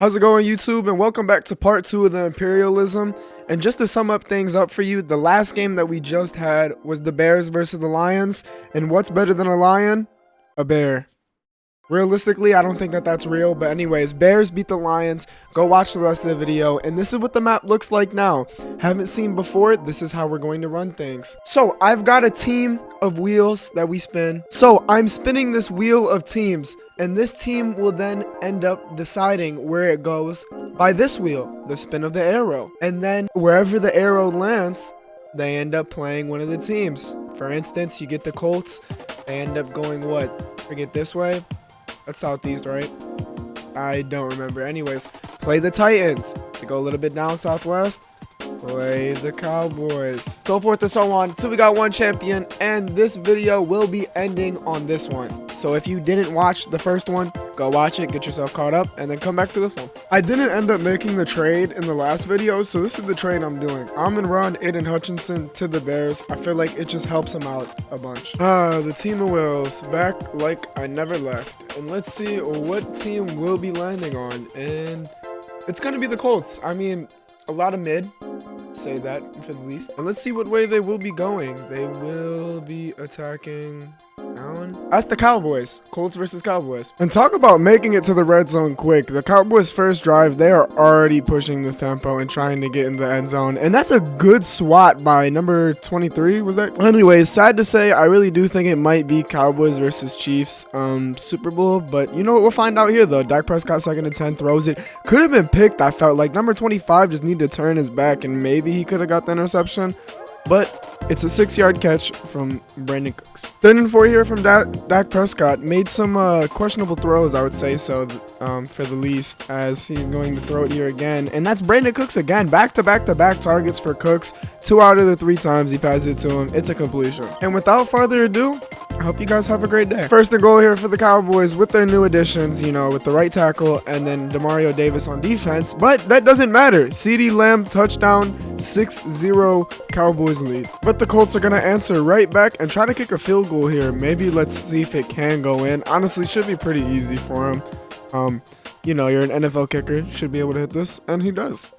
How's it going, YouTube? And welcome back to part 2 of the Imperialism. And just to sum up things up for you, the last game that we just had was the Bears versus the Lions. And what's better than a lion? A bear. Realistically, I don't think that that's real, but anyways, Bears beat the Lions. Go watch the rest of the video, and this is what the map looks like now. Haven't seen before, this is how we're going to run things. So, I've got a team of wheels that we spin. So, I'm spinning this wheel of teams, and this team will then end up deciding where it goes by this wheel, the spin of the arrow. And then, wherever the arrow lands, they end up playing one of the teams. For instance, you get the Colts, they end up going what? Forget this way? That's southeast, right? I don't remember. Anyways, play the Titans. They go a little bit down southwest. Play the Cowboys. So forth and so on till we got one champion. And this video will be ending on this one. So if you didn't watch the first one, go watch it, get yourself caught up, and then come back to this one. I didn't end up making the trade in the last video, so this is the trade I'm doing. Amon-Ra, Aiden Hutchinson to the Bears. I feel like it just helps them out a bunch. The team of Wills, back like I never left. And let's see what team we'll be landing on. And it's gonna be the Colts. I mean, a lot of mid. Say that for the least. And let's see what way they will be going. They will be attacking down. That's the Cowboys. Colts versus Cowboys. And talk about making it to the red zone quick. The Cowboys' first drive, they are already pushing this tempo and trying to get in the end zone. And that's a good swat by number 23, was that? Anyways, sad to say, I really do think it might be Cowboys versus Chiefs Super Bowl. But you know what? We'll find out here, though. Dak Prescott, 2nd and 10, throws it. Could have been picked, I felt like. Number 25 just needed to turn his back, and maybe he could have got the interception. But it's a 6-yard catch from Brandon Cooks. 3rd and 4 here from Dak Prescott. Made some questionable throws, I would say so, for the least, as he's going to throw it here again. And that's Brandon Cooks again. Back-to-back targets for Cooks. 2 out of the 3 times he passed it to him. It's a completion. And without further ado, I hope you guys have a great day. First and goal here for the Cowboys with their new additions, you know, with the right tackle and then Demario Davis on defense. But that doesn't matter. CeeDee Lamb touchdown, 6-0 Cowboys lead. But the Colts are going to answer right back and try to kick a field goal here. Maybe let's see if it can go in. Honestly, should be pretty easy for him. You know, you're an NFL kicker. Should be able to hit this. And he does.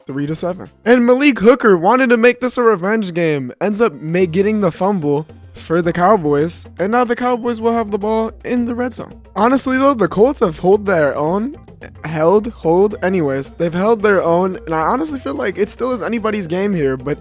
3-7. And Malik Hooker wanted to make this a revenge game. Ends up getting the fumble for the Cowboys, and now the Cowboys will have the ball in the red zone. Honestly though, the Colts have held their own, they've held their own, and I honestly feel like it still is anybody's game here, but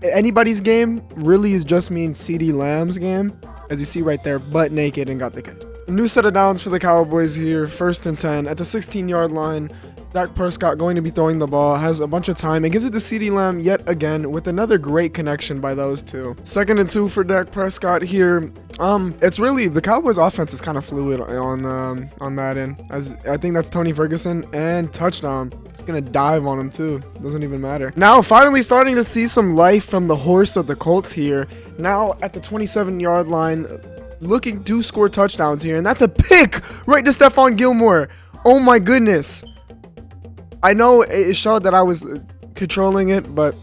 anybody's game really is just means CeeDee Lamb's game, as you see right there, butt naked and got the kick. New set of downs for the Cowboys here, 1st and 10 at the 16-yard line. Dak Prescott going to be throwing the ball, has a bunch of time, and gives it to CeeDee Lamb yet again with another great connection by those two. 2nd and 2 for Dak Prescott here. It's really, the Cowboys offense is kind of fluid on Madden, as I think that's Tony Ferguson, and touchdown. It's gonna dive on him too, doesn't even matter. Now finally starting to see some life from the horse of the Colts here. Now at the 27-yard line, looking to score touchdowns here, and that's a pick right to Stephon Gilmore. Oh my goodness. I know it showed that I was controlling it, but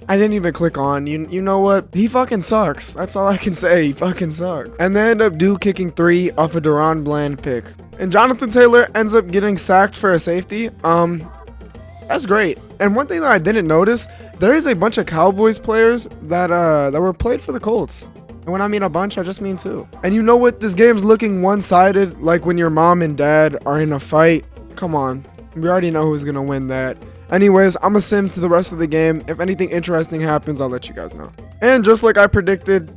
I didn't even click on. You know what? He fucking sucks. That's all I can say. He fucking sucks. And they end up kicking 3 off a Deron Bland pick. And Jonathan Taylor ends up getting sacked for a safety. That's great. And one thing that I didn't notice, there is a bunch of Cowboys players that were played for the Colts. And when I mean a bunch, I just mean 2. And you know what? This game's looking one-sided, like when your mom and dad are in a fight. Come on. We already know who's going to win that. Anyways, I'm going to sim to the rest of the game. If anything interesting happens, I'll let you guys know. And just like I predicted,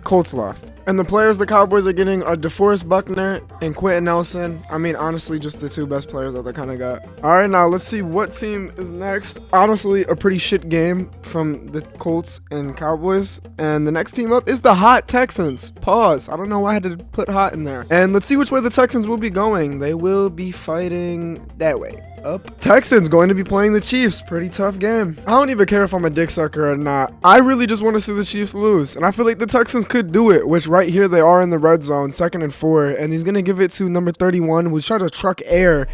Colts lost. And the players the Cowboys are getting are DeForest Buckner and Quentin Nelson. I mean, honestly, just the 2 best players that they kind of got. All right, now let's see what team is next. Honestly, a pretty shit game from the Colts and Cowboys. And the next team up is the hot Texans. Pause. I don't know why I had to put hot in there. And let's see which way the Texans will be going. They will be fighting that way. Up. Texans going to be playing the Chiefs. Pretty tough game. I don't even care if I'm a dick sucker or not. I really just want to see the Chiefs lose. And I feel like the Texans could do it, which right here they are in the red zone, 2nd and 4. And he's going to give it to number 31, who's trying to truck air.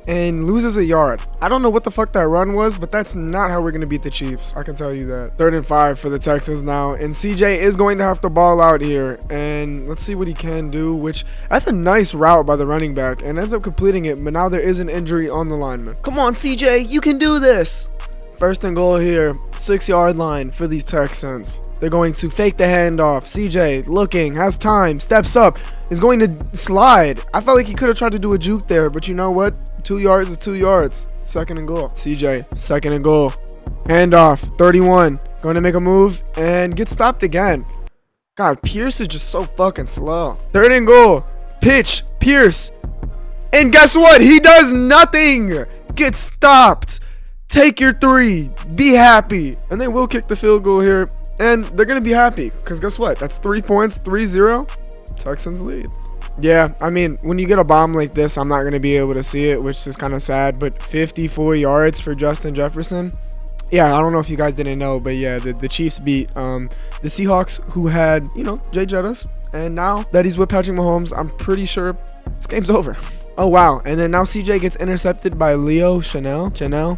and loses a yard. I don't know what the fuck that run was, but that's not how we're going to beat the Chiefs. I can tell you that. 3rd and 5 for the Texans now, and CJ is going to have to ball out here, and let's see what he can do, which that's a nice route by the running back, and ends up completing it, but now there is an injury on the lineman. Come on, CJ, you can do this. 1st and goal here, 6-yard line for these Texans. They're going to fake the handoff. CJ looking, has time, steps up, is going to slide. I felt like he could have tried to do a juke there, but you know what? 2 yards is 2 yards. 2nd and goal. CJ, 2nd and goal. Handoff, 31. Going to make a move and get stopped again. God, Pierce is just so fucking slow. 3rd and goal. Pitch, Pierce. And guess what? He does nothing. Get stopped. Take your 3. Be happy. And they will kick the field goal here. And they're going to be happy. Because guess what? That's 3 points. 3-0. Texans lead. Yeah, I mean, when you get a bomb like this, I'm not going to be able to see it, which is kind of sad. But 54 yards for Justin Jefferson. Yeah, I don't know if you guys didn't know, but yeah, the Chiefs beat the Seahawks, who had, you know, Jay Jettas. And now that he's with Patrick Mahomes, I'm pretty sure this game's over. Oh, wow. And then now CJ gets intercepted by Leo Chanel.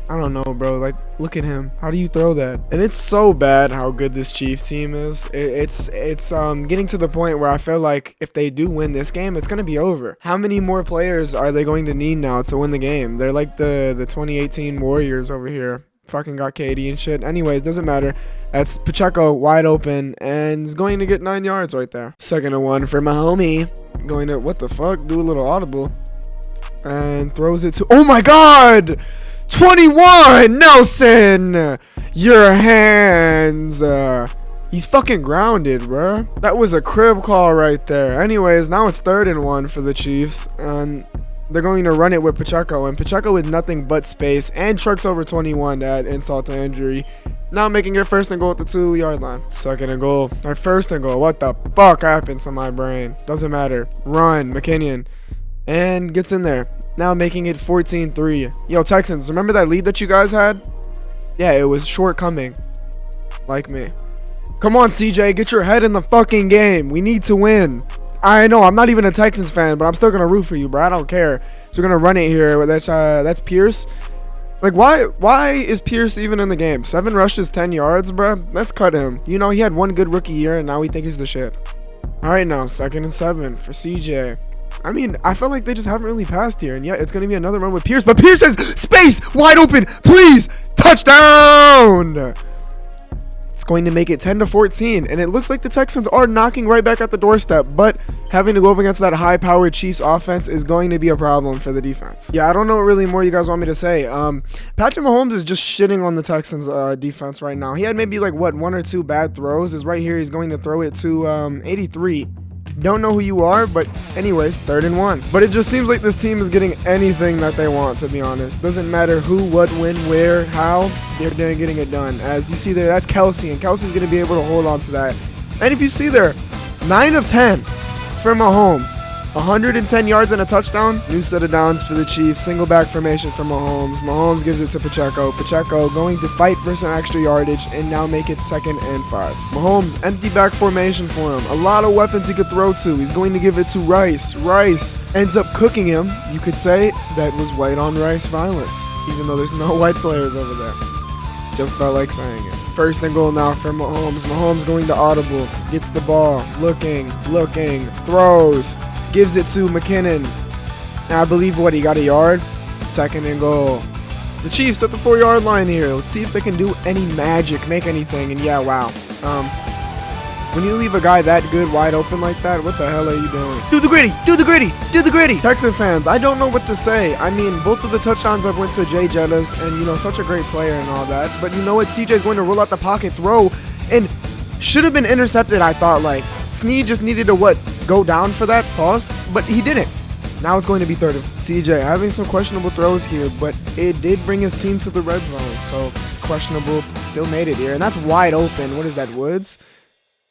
I don't know, bro. Like, look at him. How do you throw that? And it's so bad how good this Chiefs team is. It's getting to the point where I feel like if they do win this game, it's going to be over. How many more players are they going to need now to win the game? They're like the 2018 Warriors over here. Fucking got KD and shit. Anyways, doesn't matter. That's Pacheco wide open and is going to get 9 yards right there. 2nd and 1 for my homie. Going to, what the fuck? Do a little audible. And throws it to, oh my god, 21 Nelson, your hands. He's fucking grounded, bro. That was a crib call right there. Anyways, now it's 3rd and 1 for the Chiefs, and they're going to run it with Pacheco, and Pacheco with nothing but space and trucks over 21 to add insult to injury. Now making it 1st and goal at the 2-yard line. 2nd and goal, or 1st and goal. What the fuck happened to my brain? Doesn't matter. Run, McKinnon. And gets in there. Now making it 14-3. Yo, Texans, remember that lead that you guys had? Yeah, it was shortcoming. Like me. Come on, CJ, get your head in the fucking game. We need to win. I know, I'm not even a Texans fan, but I'm still going to root for you, bro. I don't care. So we're going to run it here. That's Pierce. Like, why is Pierce even in the game? 7 rushes, 10 yards, bro. Let's cut him. You know, he had 1 good rookie year, and now we think he's the shit. All right, now, 2nd and 7 for CJ. I mean, I felt like they just haven't really passed here, and yeah, it's going to be another run with Pierce, but Pierce has space, wide open, please, touchdown! It's going to make it 10-14, and it looks like the Texans are knocking right back at the doorstep, but having to go up against that high-powered Chiefs offense is going to be a problem for the defense. Yeah, I don't know what really more you guys want me to say. Patrick Mahomes is just shitting on the Texans defense right now. He had maybe like, what, 1 or 2 bad throws. Is right here, he's going to throw it to 83. Don't know who you are, but anyways, 3rd and 1. But it just seems like this team is getting anything that they want, to be honest. Doesn't matter who, what, when, where, how, they're getting it done. As you see there, that's Kelsey, and Kelsey's going to be able to hold on to that. And if you see there, 9 of 10 for Mahomes. 110 yards and a touchdown. New set of downs for the Chiefs. Single back formation for Mahomes. Mahomes gives it to Pacheco. Pacheco going to fight for some extra yardage and now make it 2nd and 5. Mahomes, empty back formation for him. A lot of weapons he could throw to. He's going to give it to Rice. Rice ends up cooking him. You could say that was white on rice violence, even though there's no white players over there. Just felt like saying it. 1st and goal now for Mahomes. Mahomes going to audible. Gets the ball. Looking. Throws. Gives it to McKinnon. Now I believe he got a yard. 2nd and goal. The Chiefs at the 4-yard line here. Let's see if they can do any magic, make anything. And yeah, wow. When you leave a guy that good wide open like that, what the hell are you doing? Do the gritty, do the gritty, do the gritty. Texan fans, I don't know what to say. I mean, both of the touchdowns have went to Jay Jettas, and you know, such a great player and all that. But you know what? CJ's going to roll out the pocket, throw, and should have been intercepted. I thought like Snead just needed to go down for that pause, but he didn't. Now it's going to be 3rd and CJ having some questionable throws here, but it did bring his team to the red zone. So questionable, still made it here, and that's wide open. What is that, Woods?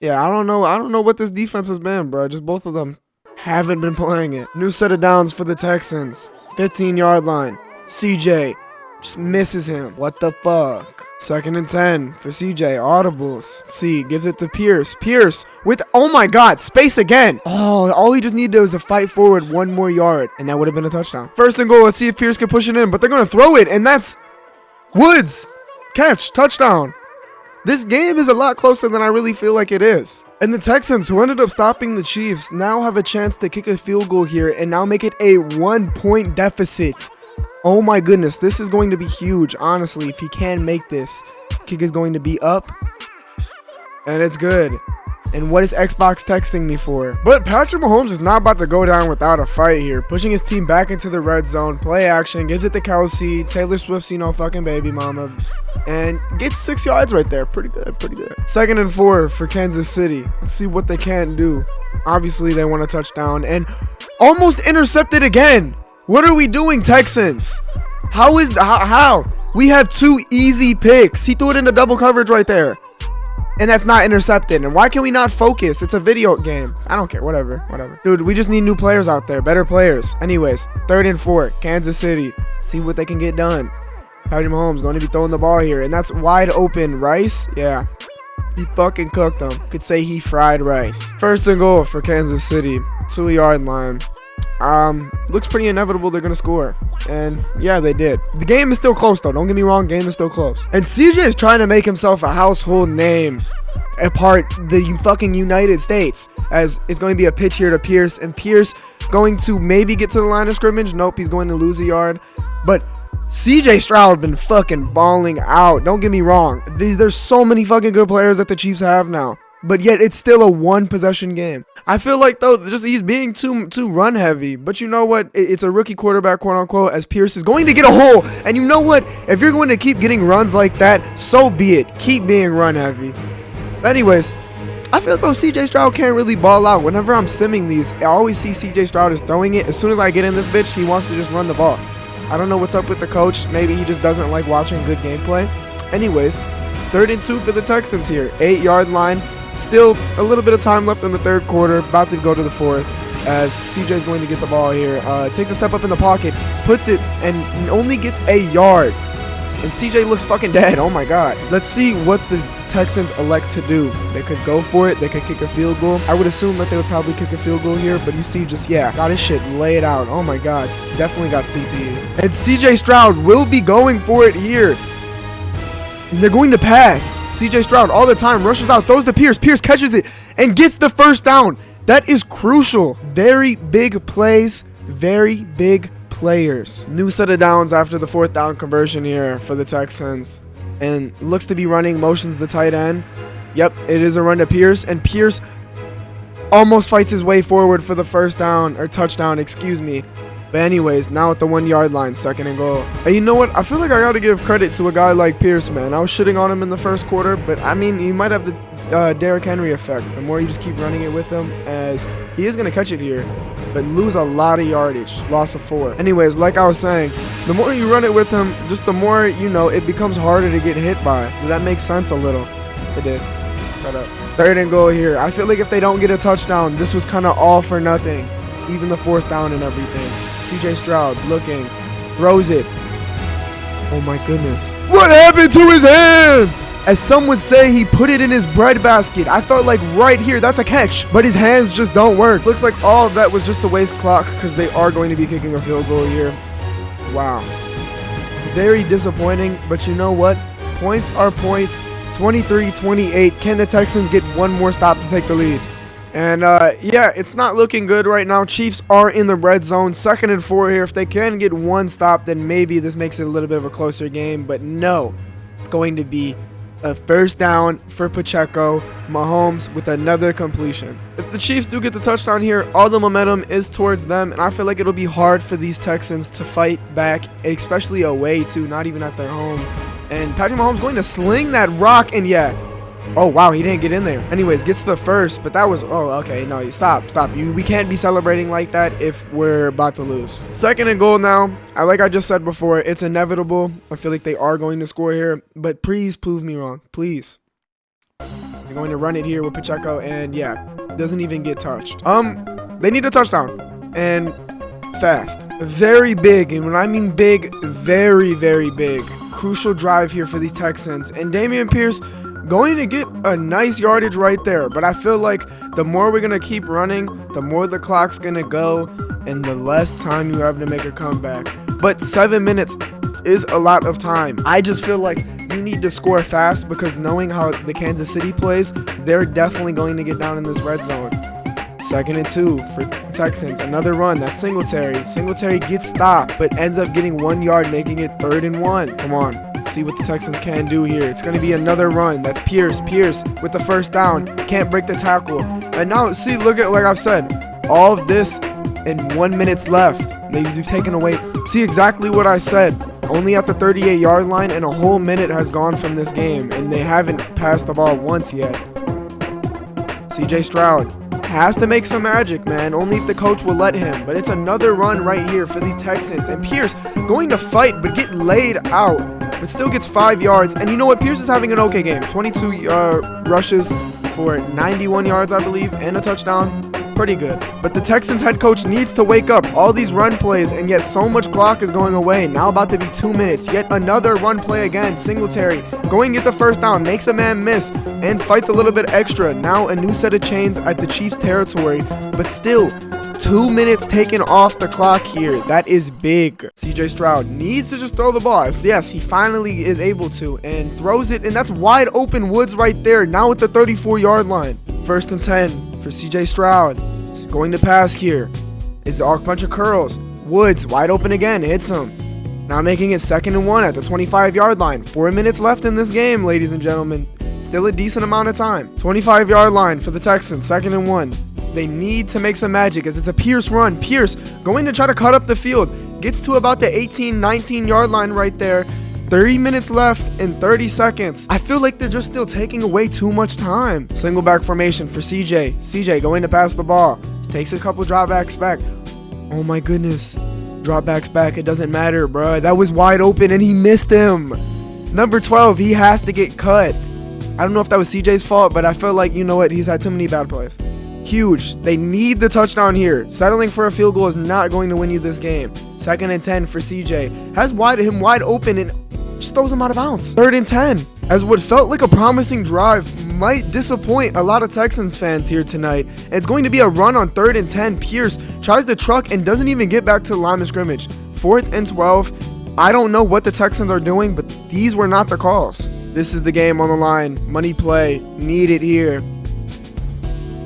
Yeah, I don't know what this defense has been, bro. Just both of them haven't been playing it. New set of downs for the Texans. 15-yard line. CJ just misses him. What the fuck? Second and 10 for CJ. Audibles. C gives it to Pierce. Pierce with, oh my God, space again. Oh, all he just needed was a fight forward 1 more yard, and that would have been a touchdown. First and goal. Let's see if Pierce can push it in, but they're going to throw it, and that's Woods. Catch. Touchdown. This game is a lot closer than I really feel like it is. And the Texans, who ended up stopping the Chiefs, now have a chance to kick a field goal here and now make it a 1-point deficit. Oh my goodness, this is going to be huge. Honestly, if he can make this, kick is going to be up. And it's good. And what is Xbox texting me for? But Patrick Mahomes is not about to go down without a fight here. Pushing his team back into the red zone. Play action. Gives it to Kelsey. Taylor Swift's, fucking baby mama. And gets 6 yards right there. Pretty good, pretty good. Second and 4 for Kansas City. Let's see what they can do. Obviously, they want a touchdown. And almost intercepted again. What are we doing, Texans? How? We have 2 easy picks. He threw it into double coverage right there. And that's not intercepted. And why can we not focus? It's a video game. I don't care. Whatever. Dude, we just need new players out there. Better players. Anyways, 3rd and 4. Kansas City. See what they can get done. Patrick Mahomes going to be throwing the ball here. And that's wide open. Rice? Yeah. He fucking cooked them. Could say he fried rice. First and goal for Kansas City. 2-yard line. Looks pretty inevitable they're gonna score, and yeah, they did. The game is still close though, don't get me wrong, game is still close. And CJ is trying to make himself a household name apart the fucking United States, as it's going to be a pitch here to Pierce, and Pierce going to maybe get to the line of scrimmage. Nope, he's going to lose a yard. But CJ Stroud been fucking balling out, don't get me wrong. There's so many fucking good players that the Chiefs have now, but yet it's still a 1-possession game. I feel like though he's being too run heavy, but you know what? It's a rookie quarterback, quote unquote, as Pierce is going to get a hole. And you know what? If you're going to keep getting runs like that, so be it. Keep being run heavy. But anyways, I feel though CJ Stroud can't really ball out. Whenever I'm simming these, I always see CJ Stroud is throwing it. As soon as I get in this bitch, he wants to just run the ball. I don't know what's up with the coach. Maybe he just doesn't like watching good gameplay. Anyways, 3rd and 2 for the Texans here. 8-yard line. Still a little bit of time left in the 3rd quarter. About to go to the 4th as CJ is going to get the ball here. Takes a step up in the pocket, puts it, and only gets a yard. And CJ looks fucking dead. Oh my God. Let's see what the Texans elect to do. They could go for it. They could kick a field goal. I would assume that they would probably kick a field goal here, but you see just, yeah, got his shit laid out. Oh my God. Definitely got CTE. And CJ Stroud will be going for it here. And they're going to pass. CJ Stroud all the time rushes out, throws to Pierce. Pierce catches it and gets the first down. That is crucial. Very big plays, very big players. New set of downs after the 4th down conversion here for the Texans. And looks to be running motions the tight end. Yep, it is a run to Pierce. And Pierce almost fights his way forward for the first down, or touchdown, excuse me. But anyways, now at the 1-yard line, 2nd and goal. And you know what? I feel like I got to give credit to a guy like Pierce, man. I was shitting on him in the 1st quarter, but I mean, he might have the Derrick Henry effect. The more you just keep running it with him, as he is going to catch it here, but lose a lot of yardage. Loss of 4. Anyways, like I was saying, the more you run it with him, just the more, it becomes harder to get hit by. Does that make sense a little? It did. Shut up. 3rd and goal here. I feel like if they don't get a touchdown, this was kind of all for nothing. Even the 4th down and everything. CJ Stroud looking, throws it. Oh my goodness. What happened to his hands? As some would say, he put it in his breadbasket. I felt like right here, that's a catch, but his hands just don't work. Looks like all of that was just a waste clock because they are going to be kicking a field goal here. Wow. Very disappointing, but you know what? Points are points. 23-28. Can the Texans get one more stop to take the lead? And yeah, it's not looking good right now. Chiefs are in the red zone. 2nd and 4 here. If they can get one stop, then maybe this makes it a little bit of a closer game. But no, it's going to be a first down for Pacheco. Mahomes with another completion. If the Chiefs do get the touchdown here, all the momentum is towards them. And I feel like it'll be hard for these Texans to fight back, especially away too, not even at their home. And Patrick Mahomes going to sling that rock, and yeah. Oh, wow, he didn't get in there. Anyways, gets to the first, but that was, oh, okay, no, stop. We can't be celebrating like that if we're about to lose. 2nd and goal now. Like I just said before, it's inevitable. I feel like they are going to score here, but please prove me wrong, please. They're going to run it here with Pacheco, and yeah, doesn't even get touched. They need a touchdown, and fast, very big, and when I mean big, very, very big. Crucial drive here for these Texans, and Dameon Pierce going to get a nice yardage right there, but I feel like the more we're going to keep running, the more the clock's going to go, and the less time you have to make a comeback. But 7 minutes is a lot of time. I just feel like you need to score fast, because knowing how the Kansas City plays, they're definitely going to get down in this red zone. 2nd and 2 for the Texans. Another run. That's Singletary. Singletary gets stopped, but ends up getting 1 yard, making it 3rd and 1. Come on. Let's see what the Texans can do here. It's going to be another run. That's Pierce. Pierce with the first down. Can't break the tackle. And now, see, look at, like I've said, all of this and 1 minute left. You've taken away. See exactly what I said. Only at the 38-yard line, and a whole minute has gone from this game, and they haven't passed the ball once yet. CJ Stroud has to make some magic, man. Only if the coach will let him. But it's another run right here for these Texans. And Pierce going to fight, but get laid out. But still gets 5 yards. And you know what? Pierce is having an okay game. 22 rushes for 91 yards, I believe, and a touchdown. Pretty good. But the Texans head coach needs to wake up. All these run plays, and yet so much clock is going away. Now about to be 2 minutes. Yet another run play again. Singletary going to get the first down, makes a man miss, and fights a little bit extra. Now a new set of chains at the Chiefs territory, but still 2 minutes taken off the clock here. That is big. CJ Stroud needs to just throw the ball. Yes, he finally is able to, and throws it, and that's wide open Woods right there. Now at the 34-yard line. 1st and 10 for CJ Stroud. He's going to pass here. It's a bunch of curls. Woods wide open again, hits him. Now making it 2nd and 1 at the 25-yard line. 4 minutes left in this game, ladies and gentlemen. Still a decent amount of time. 25-yard line for the Texans, 2nd and 1. They need to make some magic, as it's a Pierce run. Pierce going to try to cut up the field. Gets to about the 18, 19-yard line right there. 30 minutes left and 30 seconds. I feel like they're just still taking away too much time. Single back formation for CJ. CJ going to pass the ball. Takes a couple dropbacks back. Oh my goodness. Dropbacks back. It doesn't matter, bro. That was wide open and he missed him. Number 12, he has to get cut. I don't know if that was CJ's fault, but I feel like, you know what, he's had too many bad plays. Huge. They need the touchdown here. Settling for a field goal is not going to win you this game. 2nd and 10 for CJ. Has him wide open and just throws him out of bounds. 3rd and 10. As what felt like a promising drive might disappoint a lot of Texans fans here tonight. And it's going to be a run on 3rd and 10. Pierce tries the truck and doesn't even get back to the line of scrimmage. 4th and 12. I don't know what the Texans are doing, but these were not the calls. This is the game on the line. Money play. Need it here.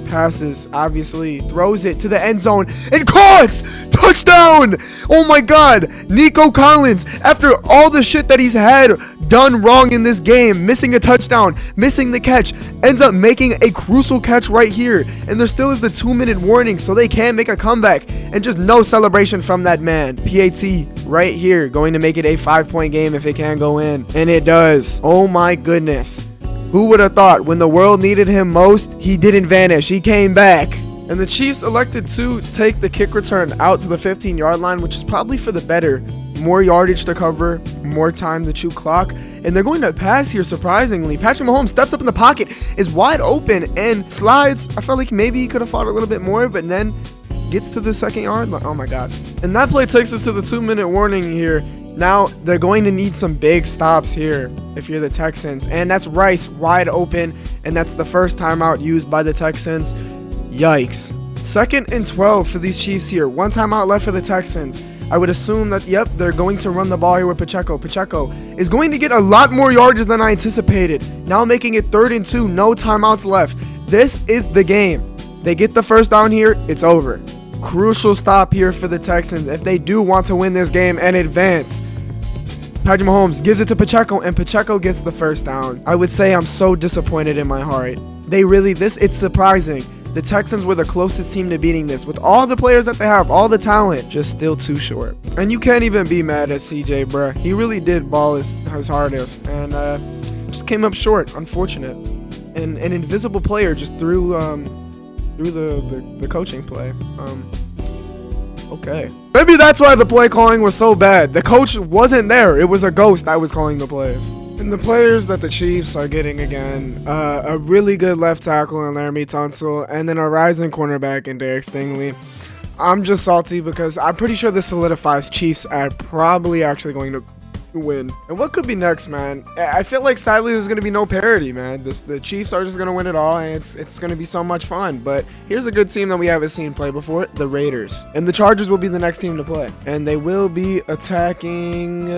Passes, obviously, throws it to the end zone and caught! Touchdown! Oh my god, Nico Collins, after all the shit that he's had done wrong in this game, missing a touchdown, missing the catch, ends up making a crucial catch right here, and there still is the 2-minute warning, so they can make a comeback, and just no celebration from that man. PAT right here, going to make it a 5-point game if it can go in, and it does. Oh my goodness. Who would have thought when the world needed him most, he didn't vanish, he came back. And the Chiefs elected to take the kick return out to the 15-yard line, which is probably for the better. More yardage to cover, more time to chew clock, and they're going to pass here surprisingly. Patrick Mahomes steps up in the pocket, is wide open, and slides. I felt like maybe he could have fought a little bit more, but then gets to the 2nd yard line. Oh my god. And that play takes us to the 2-minute warning here. Now they're going to need some big stops here if you're the Texans, and that's Rice wide open, and that's the first timeout used by the Texans. Yikes. 2nd and 12 for these Chiefs here. 1 timeout left for the Texans. I would assume that, yep, they're going to run the ball here with Pacheco. Pacheco is going to get a lot more yardage than I anticipated. Now making it 3rd and 2, no timeouts left. This is the game. They get the first down here, it's over. Crucial stop here for the Texans if they do want to win this game and advance. Patrick Mahomes gives it to Pacheco, and Pacheco gets the first down. I would say I'm so disappointed in my heart. It's surprising. The Texans were the closest team to beating this. With all the players that they have, all the talent, just still too short. And you can't even be mad at CJ, bruh. He really did ball his hardest, and just came up short. Unfortunate. And an invisible player just threw the coaching play. Okay. Maybe that's why the play calling was so bad. The coach wasn't there. It was a ghost that was calling the plays. And the players that the Chiefs are getting again, a really good left tackle in Laramie Tunsil, and then a rising cornerback in Derek Stingley. I'm just salty because I'm pretty sure this solidifies Chiefs are probably actually going to win. And what could be next, man? I feel like sadly there's going to be no parity, man. The Chiefs are just going to win it all, and it's going to be so much fun. But here's a good team that we haven't seen play before, the Raiders. And the Chargers will be the next team to play. And they will be attacking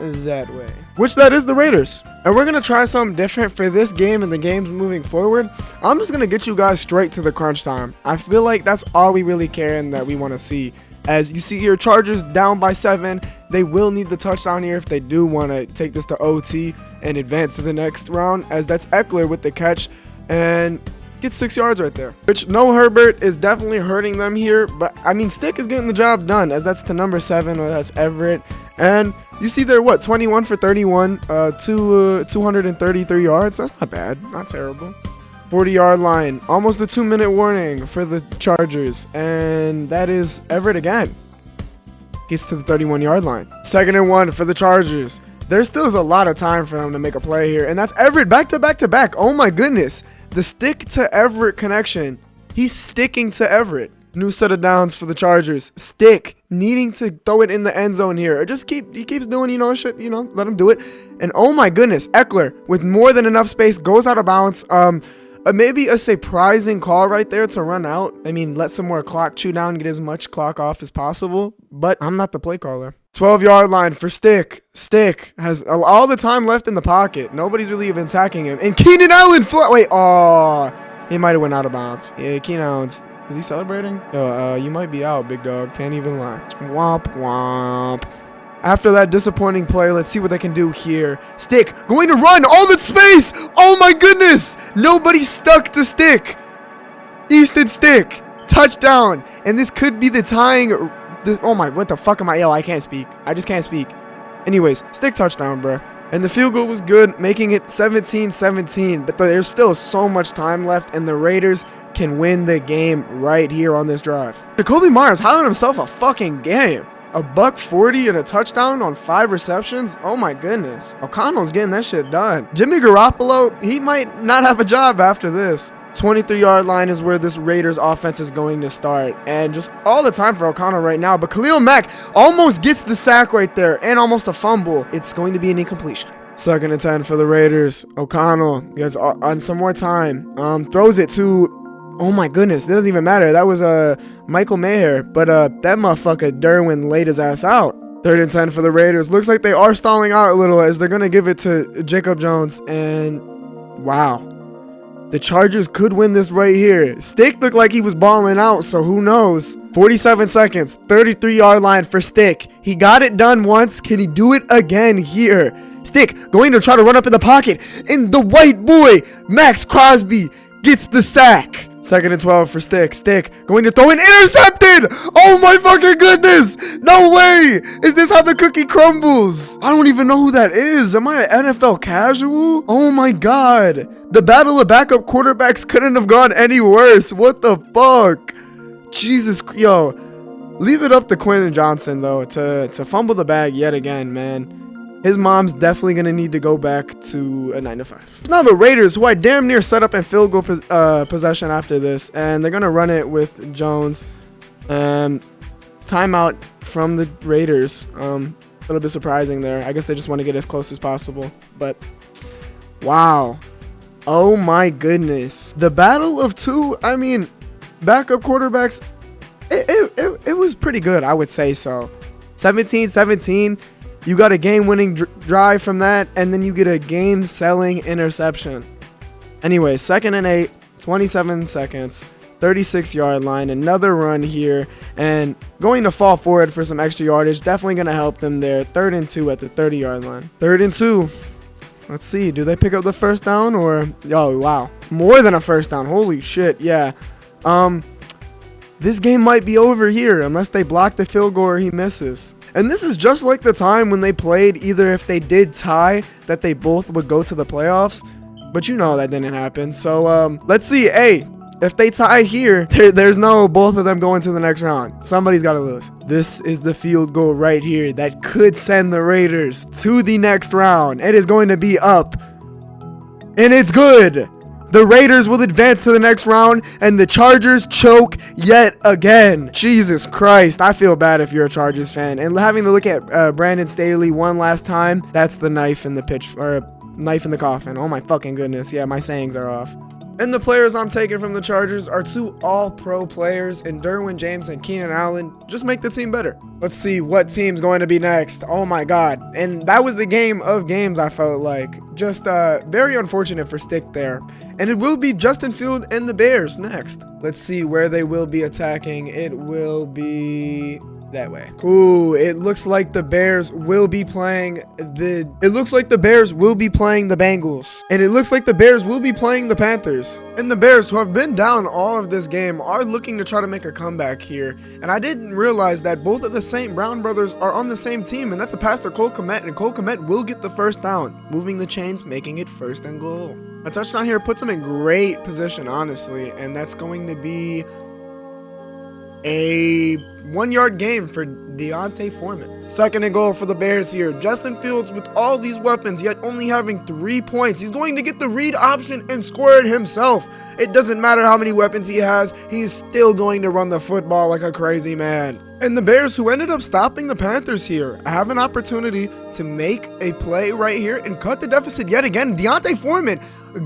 that way, which that is the Raiders. And we're going to try something different for this game and the games moving forward. I'm just going to get you guys straight to the crunch time. I feel like that's all we really care and that we want to see. As you see here, Chargers down by 7. They will need the touchdown here if they do want to take this to OT and advance to the next round, as that's Eckler with the catch and gets 6 yards right there. Which no Herbert is definitely hurting them here, but I mean Stick is getting the job done, as that's to number 7, or that's Everett. And you see there, what, 21 for 31, 233 yards. That's not bad, not terrible. 40-yard line, almost the 2-minute warning for the Chargers, and that is Everett again. Gets to the 31-yard line. 2nd and 1 for the Chargers. There still is a lot of time for them to make a play here, and that's Everett back to back to back. Oh my goodness, the Stick to Everett connection. He's sticking to Everett. New set of downs for the Chargers. Stick needing to throw it in the end zone here, or just he keeps doing, shit, let him do it. And oh my goodness, Eckler with more than enough space goes out of bounds. Maybe a surprising call right there to run out. I mean, let some more clock chew down, get as much clock off as possible, but I'm not the play caller. 12-yard line for Stick. Stick has all the time left in the pocket. Nobody's really even attacking him. And Keenan Allen, he might have went out of bounds. Yeah, Keenan Allen's, is he celebrating? Yo, you might be out, big dog. Can't even lie. Womp, womp. After that disappointing play, let's see what they can do here. Stick going to run all the space. Oh my goodness. Nobody stuck to Stick. Easton Stick. Touchdown. And this could be the tying. What the fuck am I? Yo, I can't speak. I just can't speak. Anyways, Stick touchdown, bro. And the field goal was good, making it 17-17. But there's still so much time left, and the Raiders can win the game right here on this drive. Jacoby Myers having himself a fucking game. A $140 and a touchdown on 5 receptions? Oh my goodness. O'Connell's getting that shit done. Jimmy Garoppolo, he might not have a job after this. 23-yard line is where this Raiders offense is going to start. And just all the time for O'Connell right now. But Khalil Mack almost gets the sack right there and almost a fumble. It's going to be an incompletion. 2nd and 10 for the Raiders. O'Connell gets on some more time. Throws it to... Oh my goodness, it doesn't even matter. That was Michael Mayer, but that motherfucker Derwin laid his ass out. 3rd and 10 for the Raiders. Looks like they are stalling out a little, as they're going to give it to Jacob Jones. And wow, the Chargers could win this right here. Stick looked like he was balling out, so who knows. 47 seconds, 33-yard line for Stick. He got it done once. Can he do it again here? Stick going to try to run up in the pocket, and the white boy, Max Crosby, gets the sack. 2nd and 12 for Stick. Stick going to throw it, intercepted. Oh my fucking goodness. No way. Is this how the cookie crumbles? I don't even know who that is. Am I an NFL casual? Oh my God. The battle of backup quarterbacks couldn't have gone any worse. What the fuck? Jesus. Yo, leave it up to Quentin Johnson, though, to fumble the bag yet again, man. His mom's definitely going to need to go back to a 9-to-5. Now the Raiders, who I damn near set up in field goal possession after this, and they're going to run it with Jones. Timeout from the Raiders. A little bit surprising there. I guess they just want to get as close as possible. But, wow. Oh my goodness. The battle of two, I mean, backup quarterbacks, it was pretty good, I would say so. 17-17. You got a game-winning drive from that, and then you get a game-selling interception. Anyway, 2nd and 8, 27 seconds, 36-yard line, another run here, and going to fall forward for some extra yardage. Definitely going to help them there. 3rd and 2 at the 30-yard line. 3rd and 2. Let's see. Do they pick up the first down or... Oh, wow. More than a first down. Holy shit. Yeah. This game might be over here unless they block the field goal or he misses. And this is just like the time when they played, either if they did tie, that they both would go to the playoffs. But you know that didn't happen. So let's see. Hey, if they tie here, there's no both of them going to the next round. Somebody's got to lose. This is the field goal right here that could send the Raiders to the next round. It is going to be up. And it's good. The Raiders will advance to the next round, and the Chargers choke yet again. Jesus Christ, I feel bad if you're a Chargers fan. And having to look at Brandon Staley one last time, that's the knife in the pitch, or knife in the coffin. Oh my fucking goodness. Yeah, my sayings are off. And the players I'm taking from the Chargers are two all-pro players in Derwin James and Keenan Allen. Just make the team better. Let's see what team's going to be next. Oh my god. And that was the game of games, I felt like. Just very unfortunate for Stick there. And it will be Justin Field and the Bears next. Let's see where they will be attacking. It will be that way. Cool. It looks like the Bears will be playing the Bengals. And it looks like the Bears will be playing the Panthers. And the Bears, who have been down all of this game, are looking to try to make a comeback here. And I didn't realize that both of the St. Brown brothers are on the same team, and that's a pass to Cole Kmet, and Cole Kmet will get the first down, moving the chains, making it 1st and goal. A touchdown here puts him in great position, honestly, and that's going to be a 1-yard gain for Deontay Foreman. 2nd and goal for the Bears here. Justin Fields with all these weapons, yet only having 3 points. He's going to get the read option and score it himself. It doesn't matter how many weapons he has, he's still going to run the football like a crazy man. And the Bears, who ended up stopping the Panthers here, have an opportunity to make a play right here and cut the deficit yet again. Deontay Foreman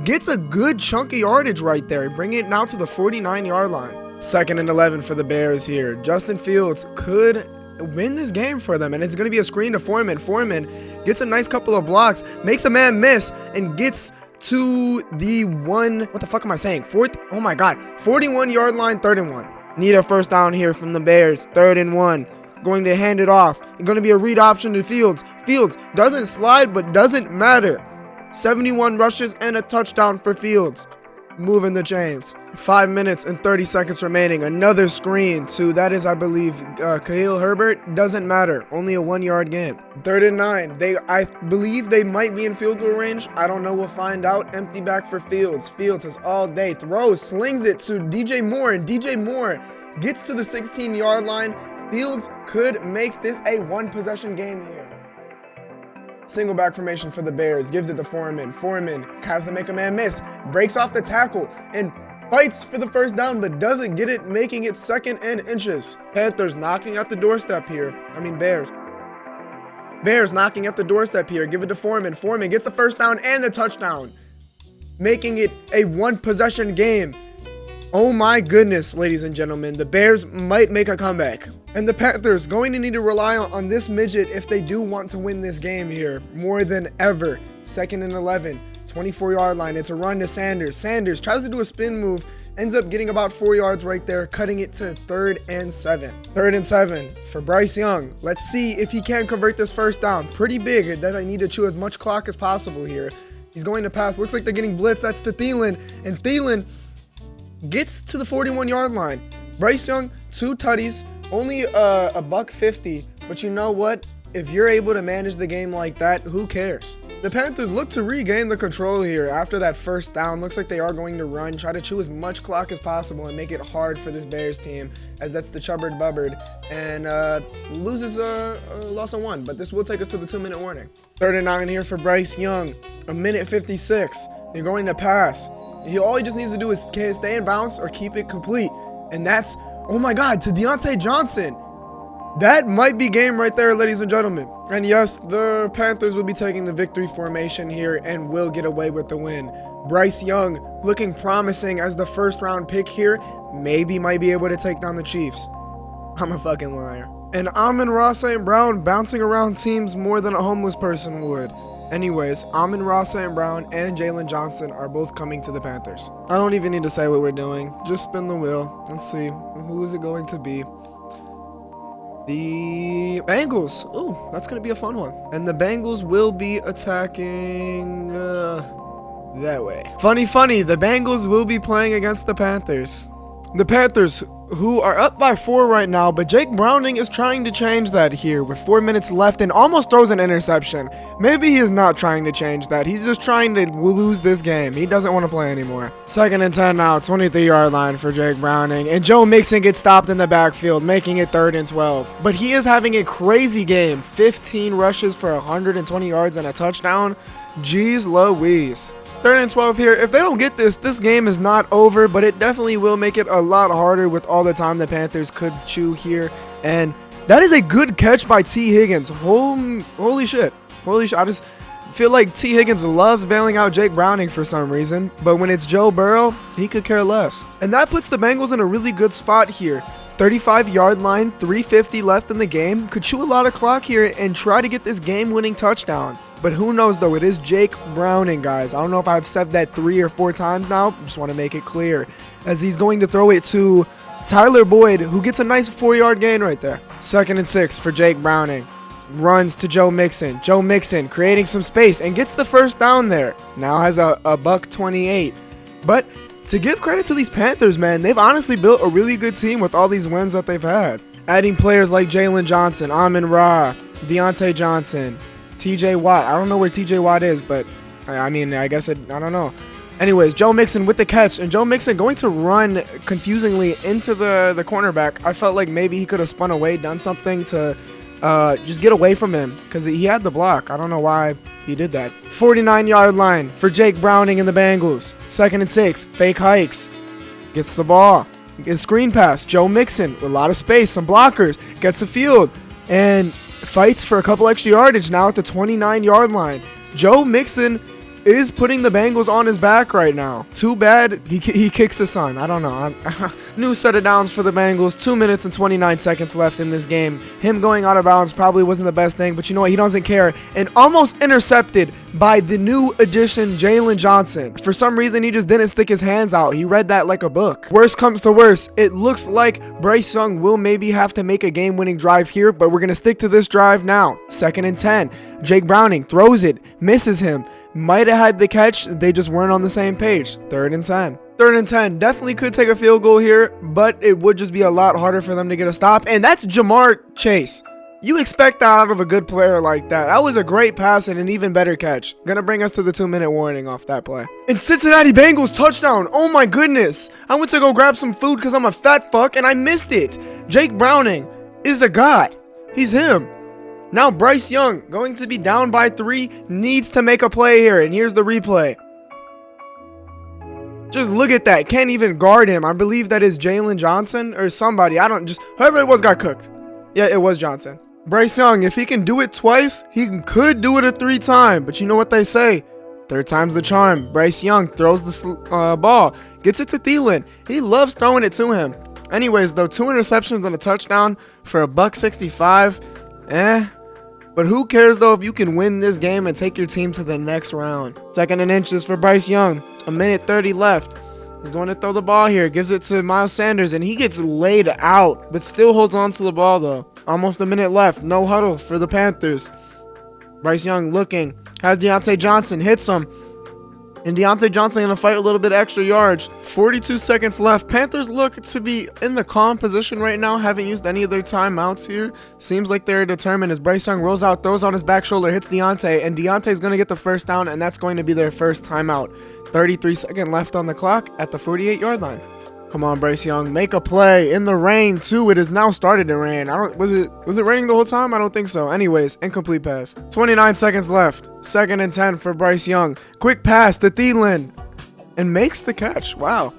gets a good chunk of yardage right there, bringing it now to the 49-yard line. 2nd and 11 for the Bears here. Justin Fields could win this game for them, and it's going to be a screen to Foreman. Foreman gets a nice couple of blocks, makes a man miss, and gets to the 41-yard line, 3rd and 1. Need a first down here from the Bears, 3rd and 1. Going to hand it off. It's going to be a read option to Fields. Fields doesn't slide, but doesn't matter. 71 rushes and a touchdown for Fields. Moving the chains. 5 minutes and 30 seconds remaining. Another screen to, that is, I believe, Khalil Herbert. Doesn't matter. Only a 1-yard gain. 3rd and 9. I believe they might be in field goal range. I don't know. We'll find out. Empty back for Fields. Fields has all day. Throws, slings it to DJ Moore, and DJ Moore gets to the 16-yard line. Fields could make this a 1-possession game here. Single back formation for the Bears, gives it to Foreman. Foreman has to make a man miss, breaks off the tackle, and fights for the first down, but doesn't get it, making it 2nd and inches. Panthers knocking at the doorstep here. Bears knocking at the doorstep here. Give it to Foreman. Foreman gets the first down and the touchdown, making it a 1-possession game. Oh my goodness, ladies and gentlemen, the Bears might make a comeback. And the Panthers going to need to rely on this midget if they do want to win this game here more than ever. 2nd and 11, 24-yard line. It's a run to Sanders. Sanders tries to do a spin move, ends up getting about 4 yards right there, cutting it to 3rd and 7. 3rd and 7 for Bryce Young. Let's see if he can convert this first down. Pretty big that I need to chew as much clock as possible here. He's going to pass. Looks like they're getting blitzed. That's to Thielen. And Thielen gets to the 41-yard line. Bryce Young, 2 tutties, only a $150, but you know what? If you're able to manage the game like that, who cares? The Panthers look to regain the control here after that first down. Looks like they are going to run, try to chew as much clock as possible and make it hard for this Bears team, as that's the Chubbard Bubbard, and loses a loss of 1, but this will take us to the 2-minute warning. 3rd and 9 here for Bryce Young, 1:56. You're going to pass. All he just needs to do is stay in bounds or keep it complete. And that's, oh my God, to Deontay Johnson. That might be game right there, ladies and gentlemen. And yes, the Panthers will be taking the victory formation here and will get away with the win. Bryce Young looking promising as the 1st-round pick here. Maybe might be able to take down the Chiefs. I'm a fucking liar. And Amon-Ra St. Brown bouncing around teams more than a homeless person would. Anyways, Amon-Ra St. Brown and Jalen Johnson are both coming to the Panthers. I don't even need to say what we're doing. Just spin the wheel. Let's see. Who is it going to be? The Bengals. Ooh, that's going to be a fun one. And the Bengals will be attacking that way. Funny. The Bengals will be playing against the Panthers. The Panthers, who are up by 4 right now, but Jake Browning is trying to change that here with 4 minutes left and almost throws an interception. Maybe he is not trying to change that. He's just trying to lose this game. He doesn't want to play anymore. 2nd and 10 now, 23-yard line for Jake Browning. And Joe Mixon gets stopped in the backfield, making it 3rd and 12. But he is having a crazy game. 15 rushes for 120 yards and a touchdown. Jeez Louise. 3rd and 12 here. If they don't get this, this game is not over, but it definitely will make it a lot harder with all the time the Panthers could chew here. And that is a good catch by T. Higgins. Holy shit. Holy shit. I just feel like T. Higgins loves bailing out Jake Browning for some reason, but when it's Joe Burrow, he could care less. And that puts the Bengals in a really good spot here. 35-yard line, 3:50 left in the game. Could chew a lot of clock here and try to get this game-winning touchdown. But who knows, though? It is Jake Browning, guys. I don't know if I've said that 3 or 4 times now. Just want to make it clear. As he's going to throw it to Tyler Boyd, who gets a nice 4-yard gain right there. 2nd and 6 for Jake Browning. Runs to Joe Mixon. Joe Mixon creating some space and gets the first down there. Now has a $128. But to give credit to these Panthers, man, they've honestly built a really good team with all these wins that they've had. Adding players like Jalen Johnson, Amon-Ra, Deontay Johnson, TJ Watt. I don't know where TJ Watt is, but I mean, I guess I don't know. Anyways, Joe Mixon with the catch, and Joe Mixon going to run confusingly into the cornerback. I felt like maybe he could have spun away, done something to just get away from him because he had the block. I don't know why he did that. 49-yard line for Jake Browning and the Bengals. 2nd and 6, fake hikes. Gets the ball. Gets screen pass. Joe Mixon, a lot of space, some blockers. Gets the field and fights for a couple extra yardage now at the 29-yard line. Joe Mixon is putting the Bengals on his back right now. Too bad he kicks the son. I don't know. New set of downs for the Bengals. 2 minutes and 29 seconds left in this game. Him going out of bounds probably wasn't the best thing, but you know what? He doesn't care. And almost intercepted by the new addition, Jalen Johnson. For some reason, he just didn't stick his hands out. He read that like a book. Worst comes to worst, it looks like Bryce Young will maybe have to make a game-winning drive here, but we're going to stick to this drive now. 2nd and 10. Jake Browning throws it, misses him. Might have had the catch, they just weren't on the same page. 3rd and 10. 3rd and 10, definitely could take a field goal here, but it would just be a lot harder for them to get a stop. And that's Jamar Chase. You expect that out of a good player like that. That was a great pass and an even better catch. Gonna bring us to the 2-minute warning off that play. And Cincinnati Bengals touchdown. Oh my goodness. I went to go grab some food because I'm a fat fuck and I missed it. Jake Browning is a god. He's him. Now Bryce Young, going to be down by 3, needs to make a play here. And here's the replay. Just look at that. Can't even guard him. I believe that is Jalen Johnson or somebody. Whoever it was got cooked. Yeah, it was Johnson. Bryce Young, if he can do it twice, he could do it a 3rd time. But you know what they say? 3rd time's the charm. Bryce Young throws the ball. Gets it to Thielen. He loves throwing it to him. Anyways, though, 2 interceptions and a touchdown for $165. But who cares, though, if you can win this game and take your team to the next round. 2nd and inches for Bryce Young. 1:30 left. He's going to throw the ball here. Gives it to Miles Sanders, and he gets laid out, but still holds on to the ball, though. Almost a minute left. No huddle for the Panthers. Bryce Young looking. Has Deontay Johnson. Hits him. And Deontay Johnson going to fight a little bit extra yards. 42 seconds left. Panthers look to be in the calm position right now. Haven't used any of their timeouts here. Seems like they're determined as Bryce Young rolls out, throws on his back shoulder, hits Deontay. And Deontay's going to get the first down, and that's going to be their first timeout. 33 seconds left on the clock at the 48-yard line. Come on, Bryce Young, make a play in the rain too. It has now started to rain. Was it raining the whole time? I don't think so. Anyways, incomplete pass. 29 seconds left. 2nd and 10 for Bryce Young. Quick pass to Thielen and makes the catch. Wow.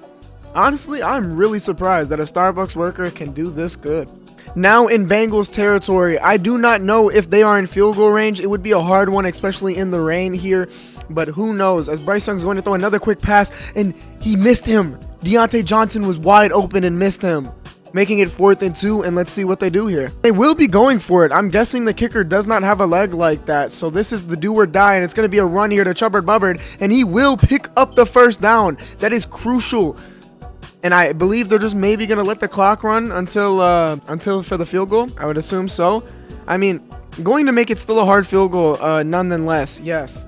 Honestly, I'm really surprised that a Starbucks worker can do this good. Now in Bengals territory, I do not know if they are in field goal range. It would be a hard one, especially in the rain here. But who knows? As Bryce Young's going to throw another quick pass, and he missed him. Deontay Johnson was wide open and missed him, making it 4th and 2, and let's see what they do here. They will be going for it. I'm guessing the kicker does not have a leg like that, so this is the do or die, and it's going to be a run here to Chubbard Bubbard, and he will pick up the first down. That is crucial. And I believe they're just maybe going to let the clock run until for the field goal. I would assume so. I mean, going to make it still a hard field goal nonetheless, yes.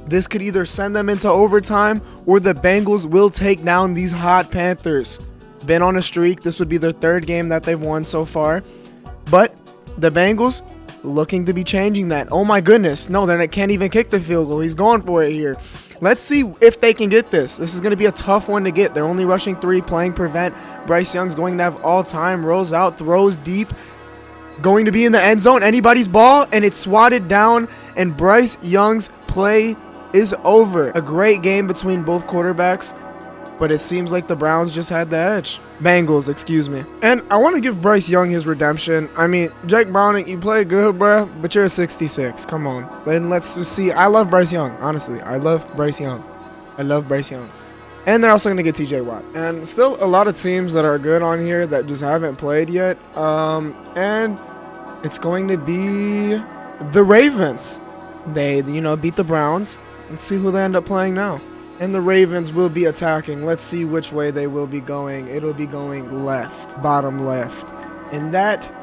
This could either send them into overtime or the Bengals will take down these hot Panthers. Been on a streak. This would be their 3rd game that they've won so far. But the Bengals looking to be changing that. Oh my goodness. No, they can't even kick the field goal. He's going for it here. Let's see if they can get this. This is going to be a tough one to get. They're only rushing 3, playing prevent. Bryce Young's going to have all time. Rolls out, throws deep. Going to be in the end zone. Anybody's ball, and it's swatted down. And Bryce Young's play is over. A great game between both quarterbacks, but it seems like the Browns just had the edge. Bengals, excuse me. And I want to give Bryce Young his redemption. I mean, Jake Browning, you play good, bruh, but you're a 66. Come on. Then let's just see. I love Bryce Young, honestly. I love Bryce Young. And they're also going to get TJ Watt. And still a lot of teams that are good on here that just haven't played yet. And it's going to be the Ravens. They, beat the Browns. Let's see who they end up playing now. And the Ravens will be attacking. Let's see which way they will be going. It'll be going left, bottom left. And that,